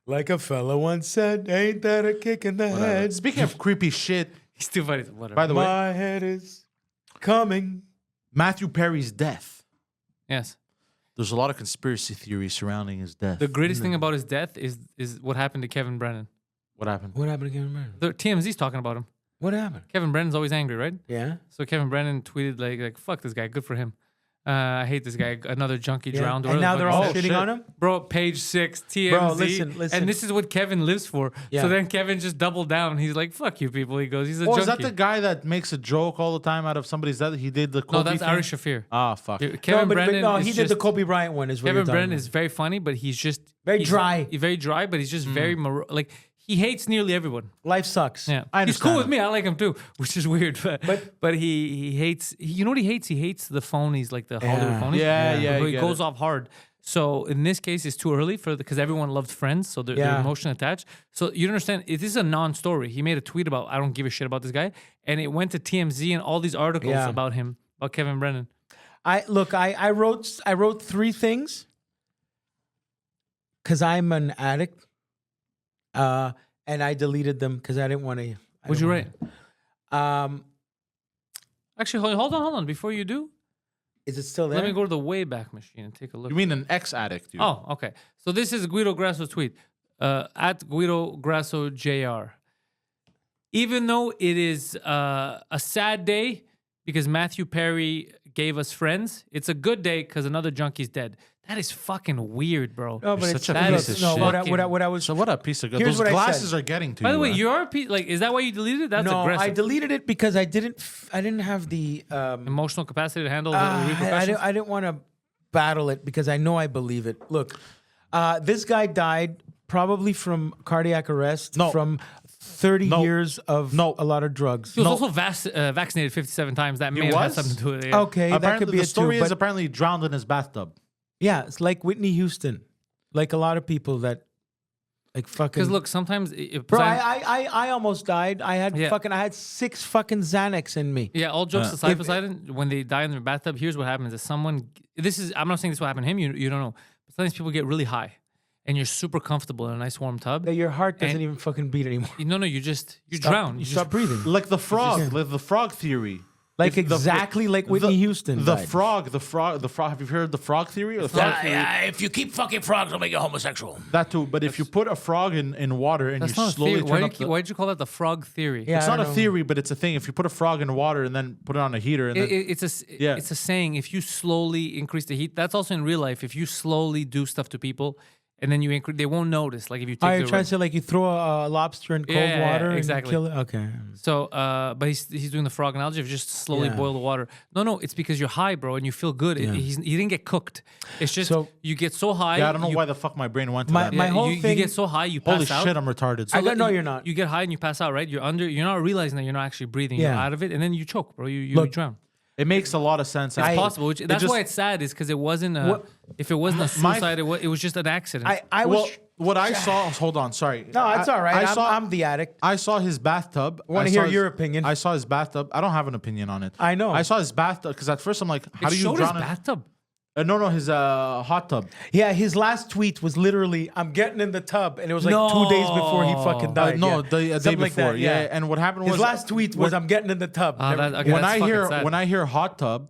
Like a fella once said, ain't that a kick in the head? Speaking of creepy shit, He's too funny. Whatever. By the way, My head is coming. Matthew Perry's death. Yes. There's a lot of conspiracy theories surrounding his death. The greatest thing about his death is what happened to Kevin Brennan. What happened? What happened to Kevin Brennan? The TMZ's talking about him. What happened? Kevin Brennan's always angry, right? Yeah. So Kevin Brennan tweeted like fuck this guy, good for him. I hate this guy. Another junkie Yeah. drowned. And now they're all Oh, shitting shit. on him? Bro, page 6, TMZ. Bro, listen. And this is what Kevin lives for. Yeah. So then Kevin just doubled down. He's like, fuck you people. He goes, he's a Oh, junkie. is that the guy that makes a joke all the time out of somebody's death? He did the Kobe No, that's thing? Ari Shafir. Ah, fuck. Kevin but Brennan no, is he did the just- Kobe Bryant one. Is what Kevin you're talking Brennan about. is very funny, but he's just... Very he's dry. Very dry, but he's just very... like, he hates nearly everyone. Life sucks. Yeah, I he's cool understand with me. I like him too, which is weird. But he hates. You know what he hates? He hates the phonies, like the Hollywood phonies. Yeah, But you he get goes it. off hard. So in this case, it's too early because everyone loved Friends, so they're Yeah. emotionally attached. So you understand? This is a non-story. He made a tweet about I don't give a shit about this guy, and it went to TMZ and all these articles Yeah. about him, about Kevin Brennan. I wrote 3 things because I'm an addict, and I deleted them because I didn't want to. What'd you write? Um, Actually, hold on. Before you do, is it still there? let me go to the Wayback Machine and take a look. You mean an ex-addict, dude? Oh, okay. So this is Guido Grasso's tweet at Guido Grasso Jr. Even though it is a sad day because Matthew Perry gave us Friends, it's a good day because another junkie's dead. That is fucking weird, bro. No, but You're it's such a that piece is of no. shit. What I was. So what a piece of... Here's Those what I glasses said. are getting to By you. the way, huh? you are like, is that why you deleted it? That's no, aggressive. I deleted it because I didn't have the. Emotional capacity to handle the I repercussions. didn't want to battle it because I know I believe it. Look, this guy died probably from cardiac arrest. No. From 30 No. years of No. a lot of drugs. He was also vaccinated 57 times. That may have had was? something to do with it. Okay, that Apparently, could be the it story too. is But apparently he drowned in his bathtub. yeah, it's like Whitney Houston, like a lot of people that, like fucking. Because look, sometimes... bro, I almost died. I had Yeah. I had 6 fucking Xanax in me. Yeah, all jokes aside, Poseidon, when they die in their bathtub, here's what happens: is I'm not saying this will happen to him. You don't know. But sometimes people get really high, and you're super comfortable in a nice warm tub. That your heart doesn't And- even fucking beat anymore. No, you drown. You stop breathing. Like the frog, like the frog theory. Like If the- exactly like Whitney Houston. The died. frog. Have you heard the frog theory? Or the frog theory? If you keep fucking frogs, I'll make you homosexual. That too. But if you put a frog in water and That's you not a slowly theory. turn up Why'd you call that the frog theory? Yeah, it's I not a don't know. theory, but it's a thing. If you put a frog in water and then put it on a heater, and then, Yeah. It's a saying. If you slowly increase the heat, that's also in real life. If you slowly do stuff to people, and then you increase, they won't notice. Like if you Oh, take you're trying to say like you throw a lobster in cold Yeah, water exactly. and kill it? Okay. So, but he's doing the frog analogy of just slowly Yeah. boil the water. No, it's because you're high, bro, and you feel good. He didn't get cooked. It's just So- you get so high. yeah, I don't know you, why the fuck my brain went to My- that. my whole you thing- get so high, you pass Holy out. shit, I'm retarded. I don't know you- you're not. You get high and you pass out, right? You're not realizing that you're not actually breathing. You're Yeah. out of it, and then you choke, bro. You Look, drown. It makes a lot of sense. It's possible. That's just- why it's sad, is because it wasn't a. What- If it wasn't a my- suicide, it was just an accident. I was. Well, what I saw. Hold on, sorry. No, it's all right. I saw. I'm the addict. I saw his bathtub. I wanna saw hear his- your opinion. I saw his bathtub. I don't have an opinion on it. I know. I saw his bathtub because at first I'm like, how it do you showed his drown in? bathtub. No, his hot tub. Yeah, his last tweet was literally, "I'm getting in the tub," and it was like 2 days before he fucking died. No, yeah. the day Something like before. that, yeah. And what happened His was last tweet was, "I'm getting in the tub." Never- Okay, when that's I fucking hear sad. when I hear hot tub,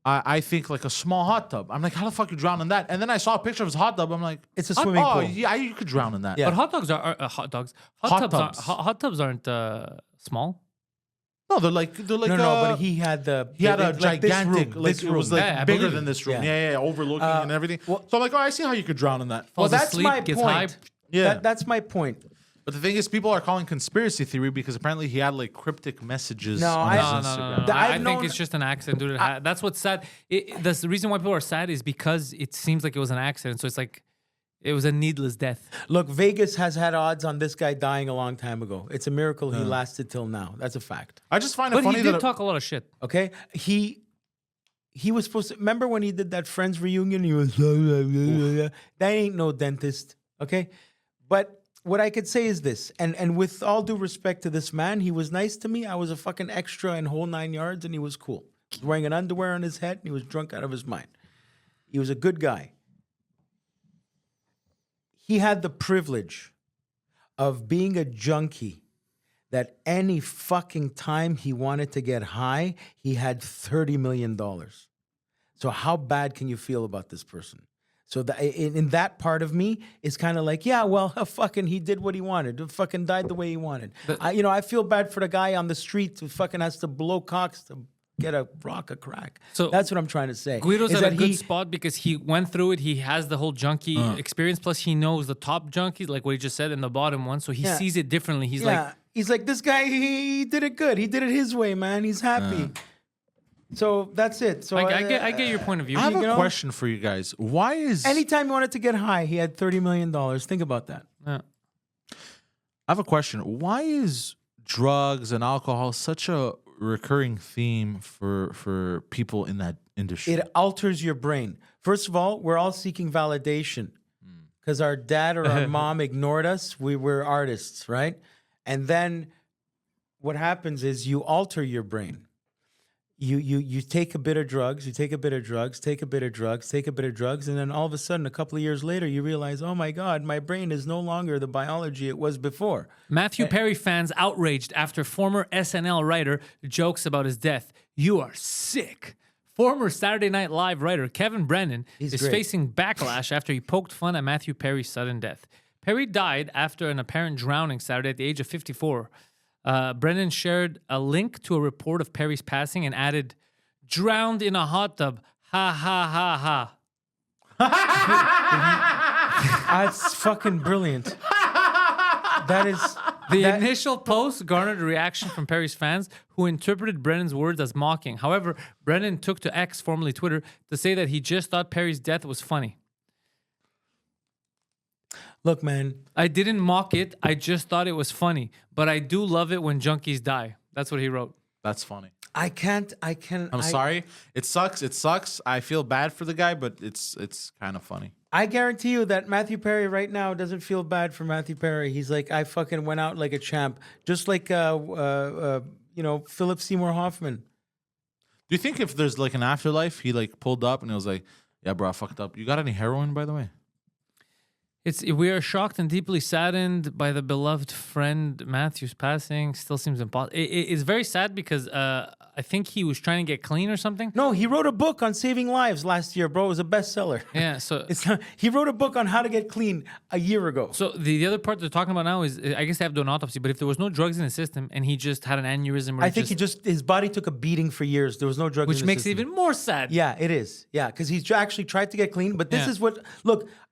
I think like a small hot tub. I'm like, how the fuck you drown in that? And then I saw a picture of his hot tub. I'm like, It's a swimming oh, pool. yeah, you could drown in that. Yeah. But hot dogs are hot dogs. Hot tubs. Hot tubs aren't small. No, they're like no, but he had the. He had a like this gigantic, room, like this it was room. like Yeah, I bigger believe than it. this room. Yeah. Yeah, overlooking and everything. well- So I'm like, oh, I see how you could drown in that. Well, Falls that's asleep, my gets point. high. Yeah. That's my point. But the thing is, people are calling conspiracy theory because apparently he had like cryptic messages No, on I- his No, Instagram. I've I think known- it's just an accident, dude. That's what's sad. The reason why people are sad is because it seems like it was an accident. So it's like it was a needless death. Look, Vegas has had odds on this guy dying a long time ago. It's a miracle he lasted till now. That's a fact. I just find it But funny he did that talk a lot of shit. Okay, he was supposed to remember when he did that Friends reunion. He was that ain't no dentist. Okay, but what I could say is this, and with all due respect to this man, he was nice to me. I was a fucking extra in whole 9 yards, and he was cool. He was wearing an underwear on his head, and he was drunk out of his mind. He was a good guy. He had the privilege of being a junkie that any fucking time he wanted to get high, he had $30 million. So how bad can you feel about this person? So in that part of me, it's kind of like, yeah, well, fucking he did what he wanted. Fucking died the way he wanted. I feel bad for the guy on the street who fucking has to blow cocks to get a rock a crack. So that's what I'm trying to say. Guido's at a good spot because he went through it. He has the whole junkie experience. Plus, he knows the top junkies, like what he just said, and the bottom one. So he sees it differently. He's like, this guy, he did it good. He did it his way, man. He's happy. So that's it. So I get your point of view. I have a question for you guys. Why is anytime he wanted to get high, he had $30 million. Think about that. Yeah. I have a question. Why is drugs and alcohol such a recurring theme for people in that industry? It alters your brain. First of all, we're all seeking validation because our dad or our mom ignored us. We were artists, right? And then what happens is you alter your brain. You take a bit of drugs, you take a bit of drugs, take a bit of drugs, take a bit of drugs, and then all of a sudden, a couple of years later, you realize, oh my God, my brain is no longer the biology it was before. Matthew Perry fans outraged after former SNL writer jokes about his death. You are sick. Former Saturday Night Live writer Kevin Brennan is facing backlash after he poked fun at Matthew Perry's sudden death. Perry died after an apparent drowning Saturday at the age of 54. Brennan shared a link to a report of Perry's passing and added, "Drowned in a hot tub. Ha ha ha ha." That's fucking brilliant. That is... The initial post garnered a reaction from Perry's fans who interpreted Brennan's words as mocking. However, Brennan took to X, formerly Twitter, to say that he just thought Perry's death was funny. Look, man. I didn't mock it. I just thought it was funny. But I do love it when junkies die. That's what he wrote. That's funny. I'm sorry. It sucks. I feel bad for the guy, but it's kind of funny. I guarantee you that Matthew Perry right now doesn't feel bad for Matthew Perry. He's like, I fucking went out like a champ. Just like, Philip Seymour Hoffman. Do you think if there's like an afterlife, he like pulled up and he was like, yeah, bro, I fucked up. You got any heroin, by the way? We are shocked and deeply saddened by the beloved friend Matthew's passing. Still seems impossible. It's very sad because I think he was trying to get clean or something. No, he wrote a book on saving lives last year, bro. It was a bestseller. Yeah, so he wrote a book on how to get clean a year ago. So the other part they're talking about now is, I guess they have to do an autopsy. But if there was no drugs in his system and he just had an aneurysm, I think his body took a beating for years. There was no drugs, which in makes system. it even more sad. Yeah, it is. Yeah, because he's actually tried to get clean. But this is what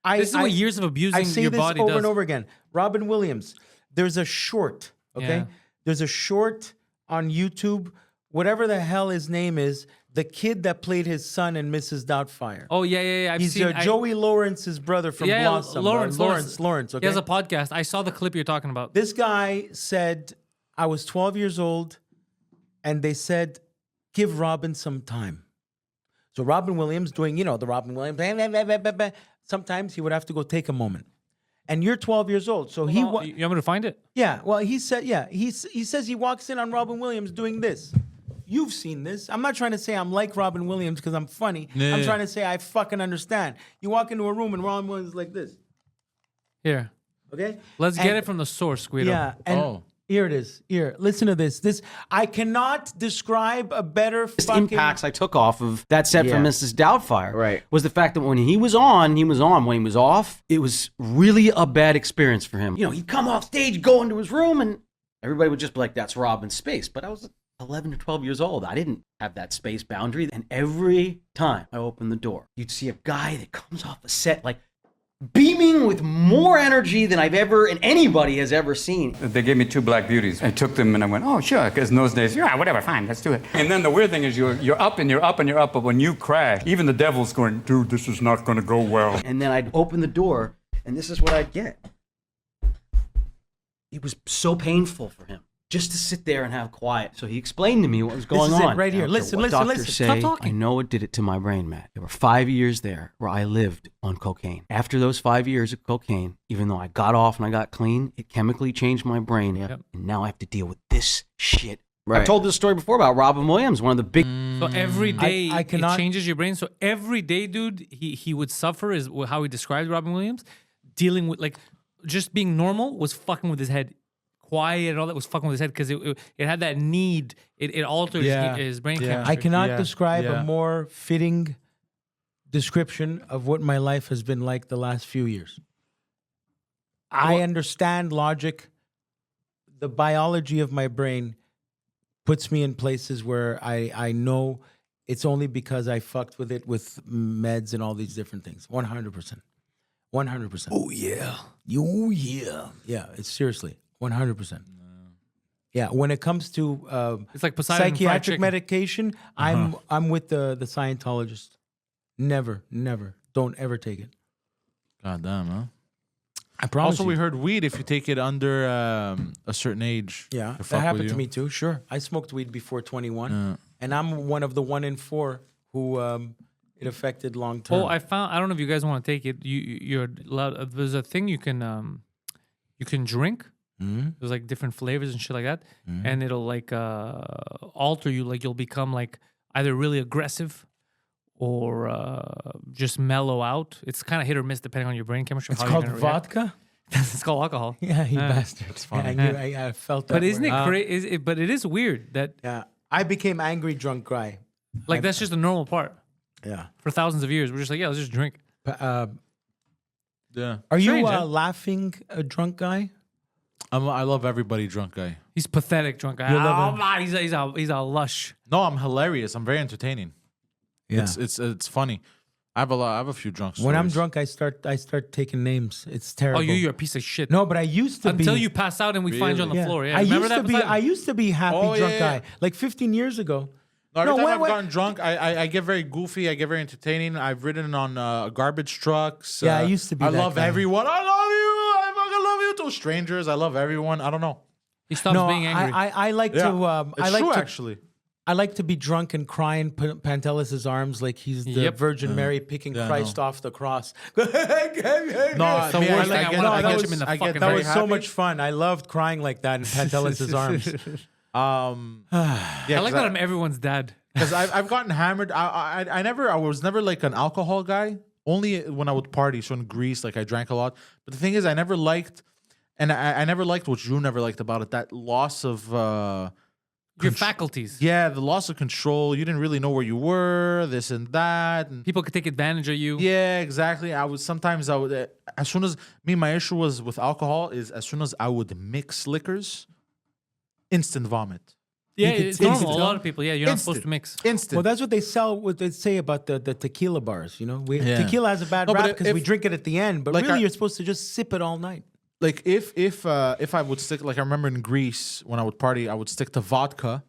this is what years of abusing I say your this body over does. and over again. Robin Williams. There's a short. Okay, Yeah. There's a short on YouTube. Whatever the hell his name is, the kid that played his son in Mrs. Doubtfire. Oh yeah. He's Joey Lawrence's brother from Blossom. Lawrence. Okay? He has a podcast. I saw the clip you're talking about. This guy said, I was 12 years old, and they said, give Robin some time. So Robin Williams doing, the Robin Williams, sometimes he would have to go take a moment. And you're 12 years old, so you want me to find it? Yeah, well, he said, he says he walks in on Robin Williams doing this. You've seen this. I'm not trying to say I'm like Robin Williams because I'm funny. Yeah. I'm trying to say I fucking understand. You walk into a room and Robin Williams is like this. Here. Okay? Let's get it from the source, Guido. Yeah, and here it is. Here, listen to this. I cannot describe a better fucking... impacts I took off of that set from Mrs. Doubtfire was the fact that when he was on. When he was off, it was really a bad experience for him. He'd come off stage, go into his room, and everybody would just be like, that's Robin's space. But I was 11 or 12 years old. I didn't have that space boundary. And every time I opened the door, you'd see a guy that comes off the set like beaming with more energy than I've ever, and anybody has ever seen. They gave me 2 black beauties. I took them and I went, oh, sure, because in those days, yeah, whatever, fine, let's do it. And then the weird thing is you're up and you're up and you're up, but when you crash, even the devil's going, dude, this is not going to go well. And then I'd open the door, and this is what I'd get. It was so painful for him just to sit there and have quiet. So he explained to me what was going on. This is it right here. Listen. Stop talking. I know it did it to my brain, Matt. There were 5 years there where I lived on cocaine. After those 5 years of cocaine, even though I got off and I got clean, it chemically changed my brain. And now I have to deal with this shit. Right. I've told this story before about Robin Williams, one of the big... So every day I cannot... it changes your brain. So every day, dude, he would suffer, is how he described Robin Williams. Dealing with, just being normal was fucking with his head quiet and all that was fucking with his head because it had that need. It altered his brain chemistry. I cannot describe a more fitting description of what my life has been like the last few years. I understand logic. The biology of my brain puts me in places where I know it's only because I fucked with it with meds and all these different things. 100%. 100%. Oh, yeah. Oh, yeah. Yeah, it's seriously 100%. Yeah, when it comes to it's like Poseidon and fried psychiatric chicken. medication, I'm with the Scientologist. Never. Don't ever take it. God damn, huh? I promise Also, we you. heard weed, if you take it under a certain age. Yeah, to that fuck happened with to you. me too. Sure, I smoked weed before 21, and I'm one of the 1 in 4 who it affected long term. Oh, I don't know if you guys want to take it. You're allowed. There's a thing you can drink. There's like different flavors and shit like that, and it'll like alter you. Like you'll become like either really aggressive or just mellow out. It's kind of hit or miss depending on your brain chemistry. It's how you're called gonna react. vodka. It's called alcohol. Yeah, you bastard. It's funny. Yeah, I felt that. But isn't way. it great? But it is weird that Yeah, I became angry drunk guy. like that's just a normal part Yeah. for thousands of years. We're just like, yeah, let's just drink. Yeah. Are you Strange, a eh? laughing drunk guy? I love everybody drunk guy. He's pathetic drunk guy. You love Oh, him? man, he's a lush. No, I'm hilarious. I'm very entertaining. Yeah. It's funny. I have a few drunk stories. When I'm drunk, I start taking names. It's terrible. Oh, you're a piece of shit. No, but I used to be. Until you pass out and we find you on the Yeah. floor. Yeah, I remember used that? to be. Poseidon? I used to be happy Oh, drunk yeah, guy yeah. like 15 years ago. No, every No, time wait, I've wait. gotten drunk, I get very goofy. I get very entertaining. I've ridden on garbage trucks. Yeah, I used to be I that love guy. everyone. I love you. I fucking love you. To strangers, I love everyone. I don't know. He stops No, being angry. I like Yeah. to. It's I like true, to. actually. I like to be drunk and cry in Pantelis' arms like he's the Yep. Virgin Mary picking Yeah, Christ no. off the cross. No, It's the me, worst thing. I get- wanna I punch get- him in the I get fucking That very was so happy. much fun. I loved crying like that in Pantelis' arms. I like that I'm everyone's dad. Because I've gotten hammered. I was never like an alcohol guy. Only when I would party. So in Greece, like I drank a lot. But the thing is, I never liked, and I never liked what you never liked about it. That loss of Your faculties. yeah, the loss of control. You didn't really know where you were. This and that. And People could take advantage of you. yeah, exactly. I would as soon as my issue was with alcohol is as soon as I would mix liquors, instant vomit. Yeah, could it's taste normal. it. A lot of people. Yeah, you're not supposed to mix. Instant. Well, that's what they sell. What they say about the tequila bars. You know, Yeah. tequila has a bad No, but rap because we if- drink it at the end, but like really our- you're supposed to just sip it all night. Like if I would stick, like I remember in Greece when I would party, I would stick to vodka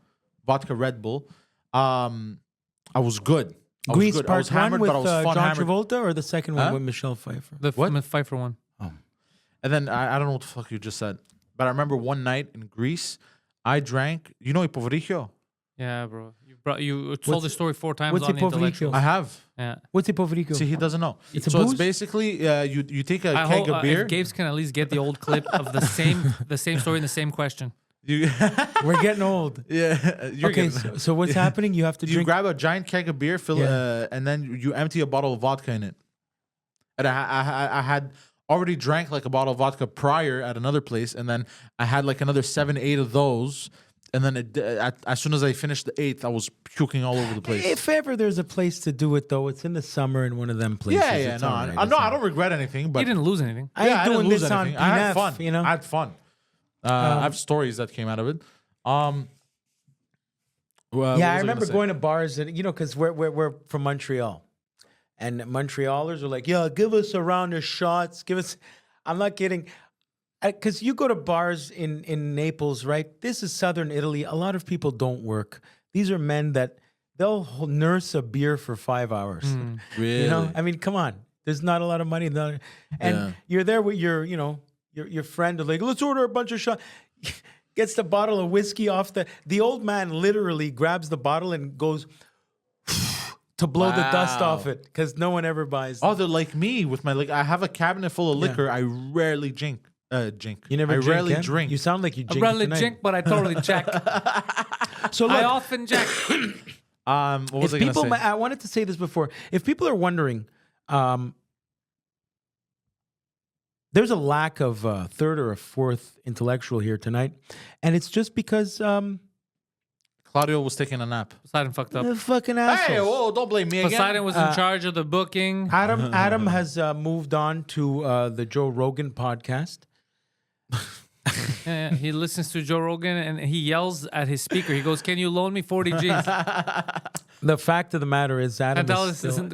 Red Bull. I was good. I was Grease good. I Part was 1 hammered, with but I was fun John hammered. Travolta or the second one Huh? with Michelle Pfeiffer? The What? Pfeiffer one. And then I don't know what the fuck you just said, but I remember one night in Greece, I drank. You know Ipovrichio? Yeah, bro. You told What's- the story 4 times what's on the Ipovrichio? intellectuals. I have. Yeah. What's Ipovrichio? See, he doesn't know. It's a so booze? it's basically you take a I keg hope of beer. if Gabe's can at least get the old clip of the same story and the same question. You, We're getting old. yeah. You're Okay, getting- so what's happening? You have to you drink. grab a giant keg of beer, fill and then you empty a bottle of vodka in it. And I had already drank like a bottle of vodka prior at another place, and then I had like another 7-8 of those, and then as soon as I finished the 8th, I was puking all over the place. If ever there's a place to do it, though, it's in the summer in one of them places. yeah, It's no, all right, I it's no, all I right. don't regret anything, but You didn't lose anything. I ain't I didn't doing lose this on anything. I had PNF, fun. you know? I had fun. I have stories that came out of it. Well, what Yeah, I was remember gonna say? going to bars, and because we're from Montreal, and Montrealers are like, "Yeah, give us a round of shots. Give us." I'm not kidding, because you go to bars in Naples, right? This is southern Italy. A lot of people don't work. These are men that they'll nurse a beer for 5 hours. Really? You know, I mean, come on. There's not a lot of money, and Yeah. you're there with your friend. Like, let's order a bunch of shots. Gets the bottle of whiskey off the old man literally grabs the bottle and goes to blow the dust Wow. off it because no one ever buys. Oh, they're like me with my I have a cabinet full of liquor. I rarely drink. You never I drink, rarely Ken? drink. You sound like you I drink. rarely tonight. drink, but I totally jack. So I look, often jack. What was if I people, gonna say? I wanted to say this before. If people are wondering, there's a lack of third or a fourth intellectual here tonight, and it's just because Claudio was taking a nap. Poseidon fucked up. the fucking assholes. Hey, whoa, don't blame me again. Poseidon was in charge of the booking. Adam has moved on to the Joe Rogan podcast. Yeah, he listens to Joe Rogan and he yells at his speaker. He goes, "Can you loan me 40 G's?" The fact of the matter is, Adam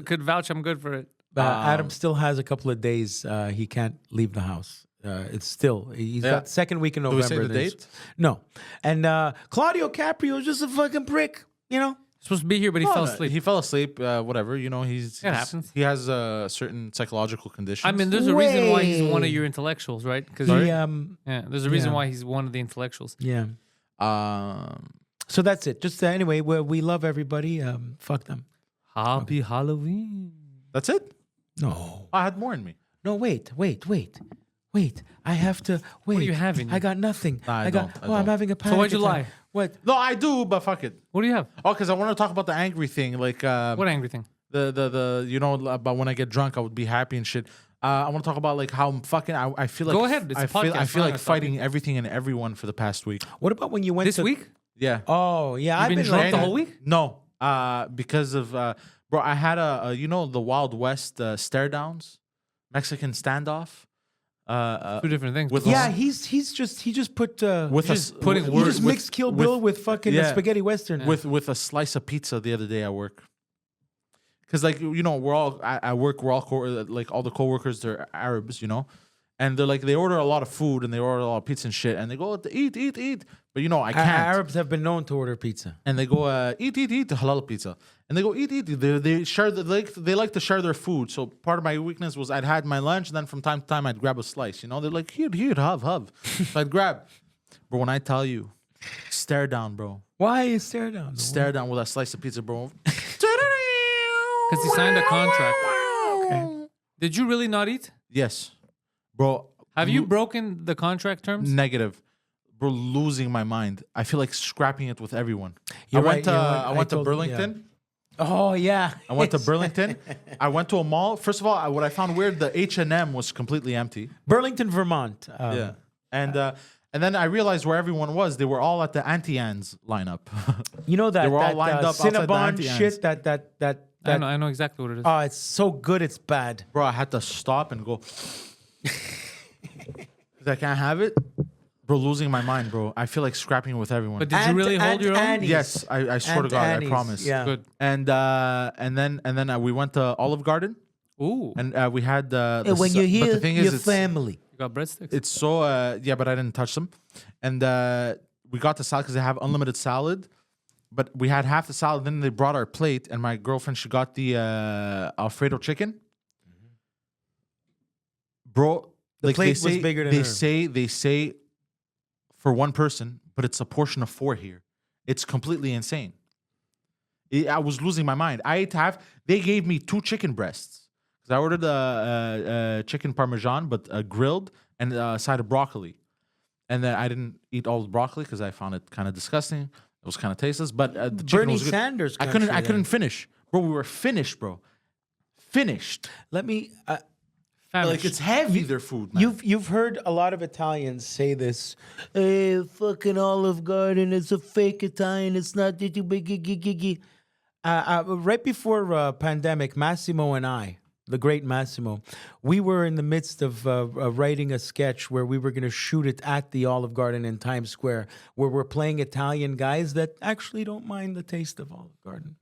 could vouch I'm good for it. Adam still has a couple of days he can't leave the house. He's got second week in Do we November. say the date? No. And Claudio Caprio is just a fucking prick, you know? Supposed to be here, but he fell asleep. He fell asleep. Whatever, you know. It happens. He has certain psychological conditions. I mean, there's a reason why he's one of your intellectuals, right? Because there's a reason why he's one of the intellectuals. Yeah. So that's it. Just anyway, we love everybody. Fuck them. Happy Halloween. That's it. No. I had more in me. No, wait. I have to wait. What are you having? I got nothing. Nah, I don't. I'm having a panic So why'd you attack. lie? What? No, I do, but fuck it. What do you have? Oh, because I want to talk about the angry thing. Like, What angry thing? the you know, about when I get drunk, I would be happy and shit. I want to talk about like how I'm fucking. I feel like Go ahead, it's a I feel podcast, like I'm not fighting everything and everyone for the past week. What about when you went This to week? Yeah. Oh, yeah. I've been been drunk like the that. whole week? No. Because of bro, I had a you know, the Wild West stare downs, Mexican standoff. Two different things. with Yeah, he just put with just putting he words just mixed Kill Bill with fucking spaghetti western. with a slice of pizza the other day at work. Because like, you know, we're all at work, we're all like all the coworkers, they're Arabs, you know, and they're like, they order a lot of food and they order a lot of pizza and shit, and they go eat, but you know, I can't. Arabs have been known to order pizza, and they go eat halal pizza, and they go eat. They share they like to share their food. So part of my weakness was I'd had my lunch, and then from time to time I'd grab a slice. You know, they're like here, have. So I'd grab. But when I tell you, stare down, bro. Why is stare down? Stare down with a slice of pizza, bro. Because he signed a contract. Okay. Did you really not eat? Yes, bro. Have you broken the contract terms? Negative. Bro, losing my mind. I feel like scrapping it with everyone. You're I went right, to I went to told you, Burlington. Oh yeah. I went to Burlington. I went to a mall. First of all, what I found weird, the H&M was completely empty. Burlington, Vermont. Yeah. And then I realized where everyone was. They were all at the Auntie Anne's lineup. You know that They were all that lined up outside the Cinnabon Auntie Anne's. shit. That. I know exactly what it is. Oh, it's so good. It's bad. Bro, I had to stop and go. 'Cause I can't have it. Bro, losing my mind, bro. I feel like scrapping it with everyone. But did you really hold your own? Annie's. Yes, I swear to Aunt God, Annie's, I promise. yeah. Good. And then we went to Olive Garden, Ooh. and we had the. When sa- you're but here, the thing your is, it's, family. You got breadsticks? it's so yeah, but I didn't touch them, and we got the salad because they have unlimited salad, but we had half the salad. Then they brought our plate, and my girlfriend, she got the Alfredo chicken. Bro, The like plate they was say, bigger than they say for one person, but it's a portion of 4 here. It's completely insane. I was losing my mind. I ate half. They gave me 2 chicken breasts because I ordered a chicken parmesan, but grilled, and a side of broccoli. And then I didn't eat all the broccoli because I found it kind of disgusting. It was kind of tasteless, but the chicken Bernie was good. Sanders. I country, couldn't then. finish, bro. We were finished, bro. Finished. Let me. Like it's heavy. Their food. Man. You've heard a lot of Italians say this. Hey, fucking Olive Garden, it's a fake Italian. It's not. Right before pandemic, Massimo and I, the great Massimo, we were in the midst of writing a sketch where we were going to shoot it at the Olive Garden in Times Square, where we're playing Italian guys that actually don't mind the taste of Olive Garden.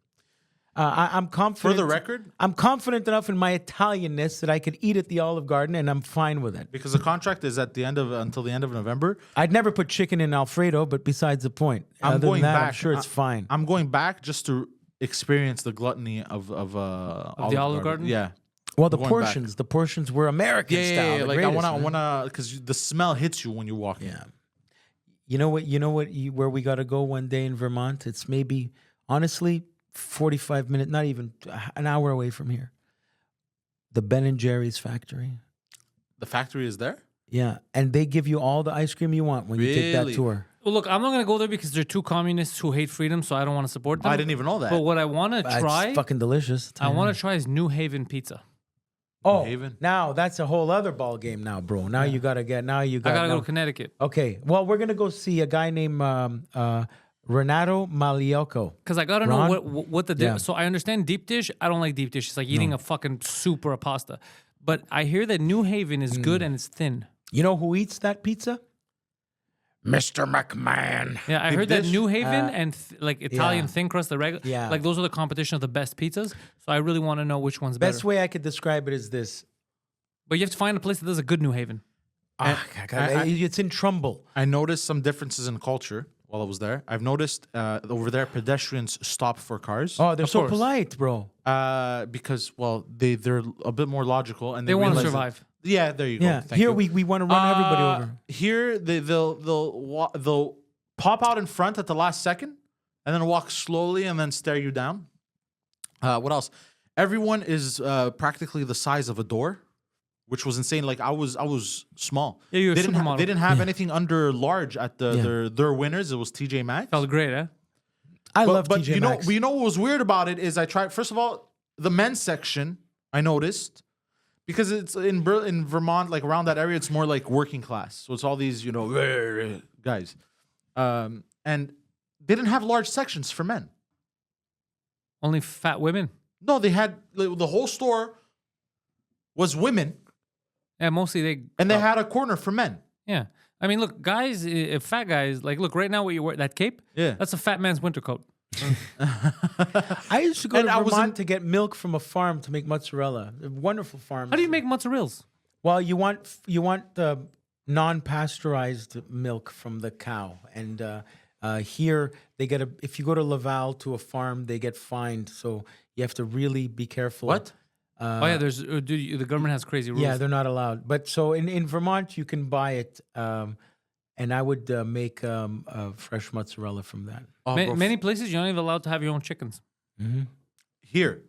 I'm confident. For the record, I'm confident enough in my Italianness that I could eat at the Olive Garden, and I'm fine with it. because the contract is at the end of until the end of November. I'd never put chicken in Alfredo, but besides the point. I'm Other going than that, back. I'm sure it's fine. I'm going back just to experience the gluttony of the Olive Garden? Yeah. Well, the going back. portions were American style. the Like I greatest, man. wanna, because the smell hits you when you walk in. Yeah. You know what? Where we got to go one day in Vermont? It's maybe, honestly, 45 minutes, not even an hour away from here. The Ben & Jerry's factory. The factory is there. Yeah, and they give you all the ice cream you want when you take that Really? tour. Well, look, I'm not gonna go there because they're 2 communists who hate freedom, so I don't want to support them. I didn't even know that. But what I want to try, It's fucking delicious. I want to try is New Haven pizza. Oh, Haven. now that's a whole other ball game now, bro. Now you gotta get. Now you got. I gotta now, go to Connecticut. Okay. Well, we're gonna go see a guy named Renato Maliocco. Because I gotta Ron? know what the Yeah. so I understand deep dish. I don't like deep dish. It's like eating a fucking soup or a pasta. But I hear that New Haven is good and it's thin. You know who eats that pizza? Mr. McMahon. Yeah, I Deep heard that dish? New Haven and like Italian yeah. thin crust, the regular, Yeah. like those are the competition of the best pizzas. So I really want to know which one's Best better. way I could describe it is this. But you have to find a place that does a good New Haven. It's in Trumbull. I noticed some differences in culture while I was there. I've noticed over there pedestrians stop for cars. Oh, they're Of so course. polite, bro. Because well, they're a bit more logical and They want to realize that- survive. Yeah, there you go. Yeah. Thank Here you. we want to run everybody over. Here they'll pop out in front at the last second, and then walk slowly and then stare you down. What else? Everyone is practically the size of a door, which was insane. Like I was small. Yeah, you're a they didn't supermodel. they didn't have anything under large at the Yeah. their winners. It was TJ Maxx. Felt great, eh? I love but TJ you know, Maxx. but you know what was weird about it is I tried. First of all, the men's section I noticed because it's in Vermont, like around that area, it's more like working class. So it's all these guys, and they didn't have large sections for men. Only fat women. No, they had the whole store was women, Yeah, mostly they. and they had a corner for men. Yeah. I mean, look, guys, fat guys, like, look, right now what you wear, that cape, Yeah. that's a fat man's winter coat. I used to go And to I was Vermont in- to get milk from a farm to make mozzarella. A wonderful farm. How do you make mozzarellas? Well, you want the non-pasteurized milk from the cow, and here they get if you go to Laval to a farm, they get fined. So you have to really be careful. What? Oh, yeah, there's, the government has crazy rules. Yeah, they're not allowed. But so in Vermont, you can buy it, and I would make fresh mozzarella from that. Oh, bro, Many places, you're not even allowed to have your own chickens. here.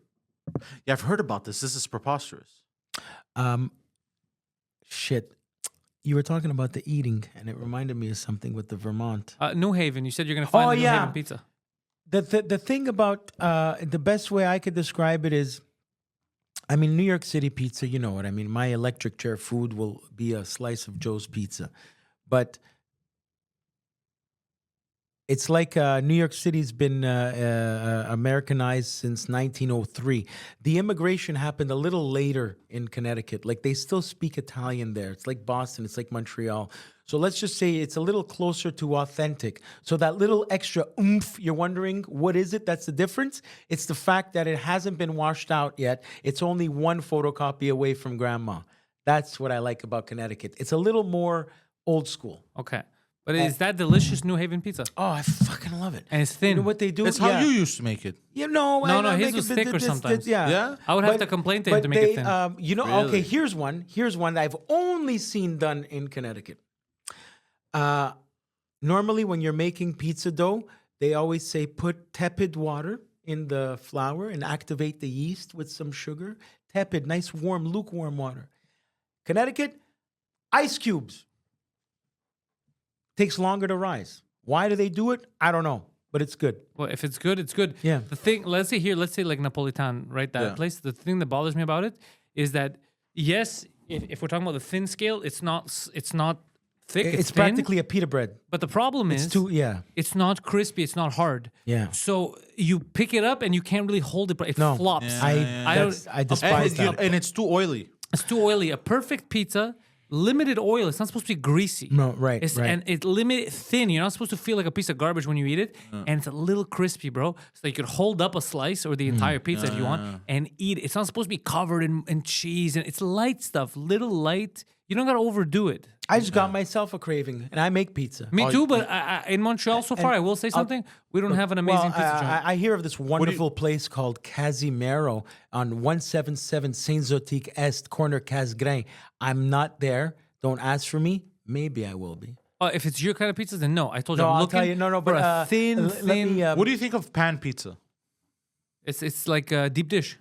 Yeah, I've heard about this. This is preposterous. Shit, you were talking about the eating, and it reminded me of something with the Vermont. New Haven, you said you're going to find the New yeah. Haven pizza. The thing about the best way I could describe it is, I mean, New York City pizza, you know what I mean. My electric chair food will be a slice of Joe's Pizza, but it's like New York City's been Americanized since 1903. The immigration happened a little later in Connecticut. Like they still speak Italian there. It's like Boston. It's like Montreal. So let's just say it's a little closer to authentic. So that little extra oomph, you're wondering, what is it? That's the difference. It's the fact that it hasn't been washed out yet. It's only one photocopy away from grandma. That's what I like about Connecticut. It's a little more old school. Okay. But is that delicious New Haven pizza? Oh, I fucking love it. And it's thin. You know what they do? That's how you used to make it. You know, No, I his make was it- thicker sometimes. yeah. Yeah? I would have to complain to him but to make it thin. You know, Really? okay, here's one that I've only seen done in Connecticut. Normally, when you're making pizza dough, they always say put tepid water in the flour and activate the yeast with some sugar. Tepid, nice, warm, lukewarm water. Connecticut, ice cubes. Takes longer to rise. Why do they do it? I don't know, but it's good. Well, if it's good, it's good. Yeah. The thing, let's say like Napolitan, right? That place. The thing that bothers me about it is that, yes, if we're talking about the thin scale, it's not thick. It's thin. practically a pita bread. But the problem is, it's not crispy. It's not hard. Yeah. So you pick it up and you can't really hold it. But it flops. I despise that. And it's too oily. It's too oily. A perfect pizza, limited oil. It's not supposed to be greasy. No, right, It's, right. And it's limited thin. You're not supposed to feel like a piece of garbage when you eat it. And it's a little crispy, bro. So you could hold up a slice or the entire pizza if you want and eat it. It's not supposed to be covered in cheese. And it's light stuff, little light. You don't got to overdo it. I just got myself a craving, and I make pizza. Me too, but in Montreal so far, I will say something. We don't have an amazing pizza joint. I hear of this wonderful place called Casimero on 177 Saint-Zotique Est, corner Casgrain. I'm not there. Don't ask for me. Maybe I will be. If it's your kind of pizza, then no. I told you, No, I'm I'll looking tell you. No, for but a thin. What do you think of pan pizza? It's like a deep dish.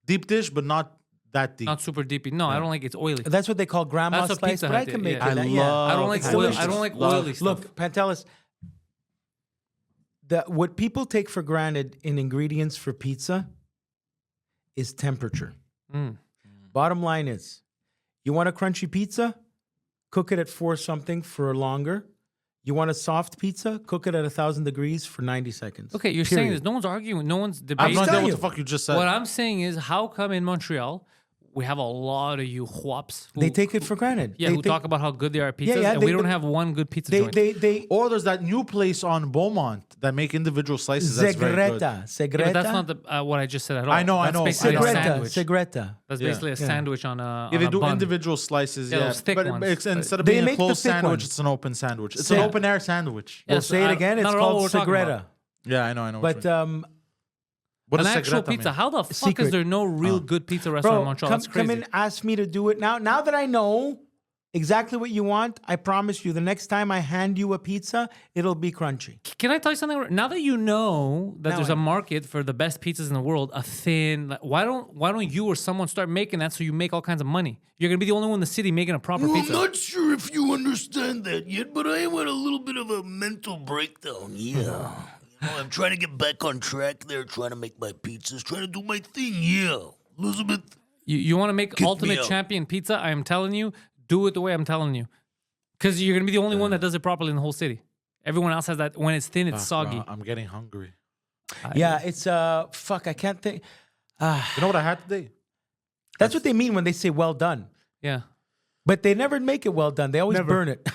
Deep dish, but not that deep. Not super deep. No, I don't like it's oily. That's what they call grandma That's what slice, Pizza but I Hut can did, make yeah. it. I don't like it's oil. delicious. I don't like oily stuff. Look, Pantelis, what people take for granted in ingredients for pizza is temperature. Bottom line is, you want a crunchy pizza? Cook it at 4 something for longer. You want a soft pizza? Cook it at 1,000 degrees for 90 seconds. Okay, you're saying this. No one's arguing. No one's I debating. have no idea what the fuck you just said. What I'm saying is, how come in Montreal we have a lot of you whops? They take it for granted. Yeah, They who think- talk about how good they are at pizzas, yeah, and they- we don't they- have one good pizza joint. Or there's that new place on Beaumont that make individual slices. That's very good. Segreta. Yeah, but that's not the, what I just said at all. I know, That's I know. basically a Segreta. sandwich. Segreta. That's Yeah. basically a Yeah. sandwich on a Yeah, on they a do bun. individual slices. Yeah, Yeah, those thick but ones. instead of They being a make the closed thick sandwich, ones. it's an open sandwich. It's Yeah. an open air sandwich. Yeah, We'll so say it I- again. It's not at all called what we're talking Segreta. about. Yeah, I know. But What An does actual Segreta mean? pizza. How the fuck Secret. is there no real good pizza restaurant in bro, Montreal? come, That's crazy. come and ask me to do it now. Now that I know exactly what you want, I promise you, the next time I hand you a pizza, it'll be crunchy. Can I tell you something? Now that you know that Now there's I a know. market for the best pizzas in the world, a thin, like, why don't you or someone start making that so you make all kinds of money? You're gonna be the only one in the city making a proper Well, I'm pizza. not sure if you understand that yet, but I am at a little bit of a mental breakdown. Yeah. You know, I'm trying to get back on track there, trying to make my pizzas, trying to do my thing. Yeah. Elizabeth. You want to make Kick me ultimate out. champion pizza? I am telling you, do it the way I'm telling you, because you're gonna be the only one that does it properly in the whole city. Everyone else has that. When it's thin, it's soggy. Bro, I'm getting hungry. Yeah, it's fuck. I can't think. You know what I had today? That's what they mean when they say well done. Yeah. But they never make it well done. They always burn it.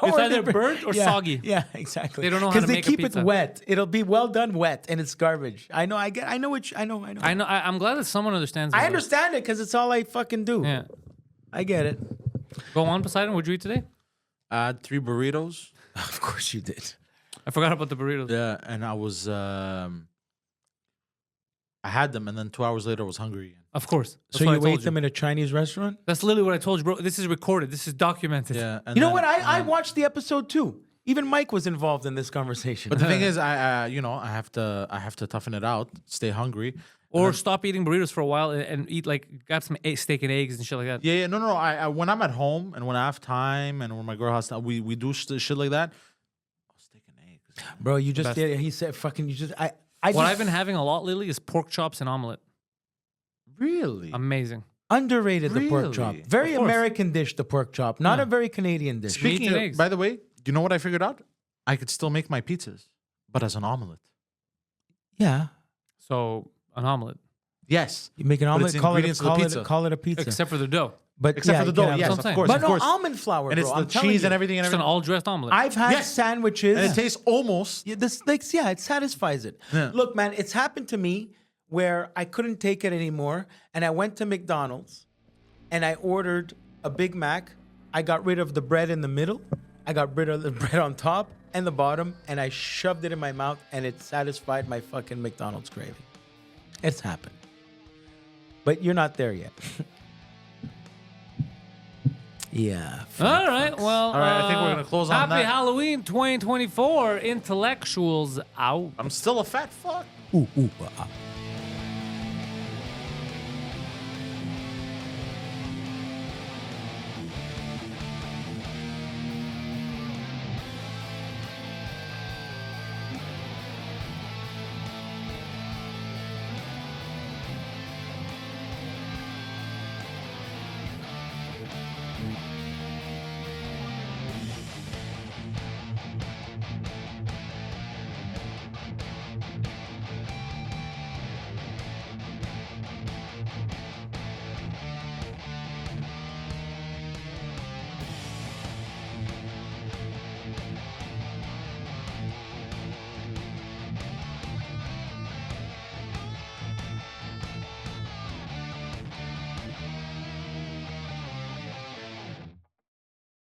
It's Or either they burnt or yeah, soggy. Yeah, exactly. They don't know how to because they make a keep pizza. it wet. It'll be well done wet, and it's garbage. I know. I know. I know. I'm glad that someone understands. I that. understand it because it's all I fucking do. Yeah. I get it. Go on, Poseidon. What'd you eat today? I had 3 burritos. Of course you did. I forgot about the burritos. Yeah, and I was I had them, and then 2 hours later I was hungry again. Of course. That's So what I you told ate them in a Chinese restaurant? That's literally what I told you, bro. This is recorded. This is documented. Yeah. And You know then- what? I watched the episode too. Even Mike was involved in this conversation. But the thing is, I have to toughen it out, stay hungry, Or stop eating burritos for a while and eat got some steak and eggs and shit like that. Yeah, no. I when I'm at home and when I have time and when my girl has time, we do shit like that. Bro, you just Best. did. He said, "Fucking, you just." I What just I've been having a lot lately is pork chops and omelet. Really? Amazing. underrated the pork chop. Really? Very Of course. American dish, the pork chop. Not a very Canadian dish. Speaking and of, eggs. by the way, you know what I figured out? I could still make my pizzas, but as an omelet. Yeah. So an omelet. Yes. You make an But omelet, it's call it, ingredients of the pizza. call it a pizza. Except for the dough. But Except yeah, for the you can dough, have yes, what I'm of saying. course, But of no course. almond flour, And bro. it's I'm the telling cheese you. and everything and Just an everything. all dressed omelet. I've had Yes. sandwiches. And it tastes almost. Yeah, this like yeah, it satisfies it. Yeah. Look, man, it's happened to me where I couldn't take it anymore, and I went to McDonald's, and I ordered a Big Mac. I got rid of the bread in the middle. I got rid of the bread on top and the bottom, and I shoved it in my mouth, and it satisfied my fucking McDonald's craving. It's happened, but you're not there yet. Yeah. All right. Well, All right, I think we're gonna close on Happy that. Halloween 2024. Intellectuals out. I'm still a fat fuck. Ooh, ooh, ah.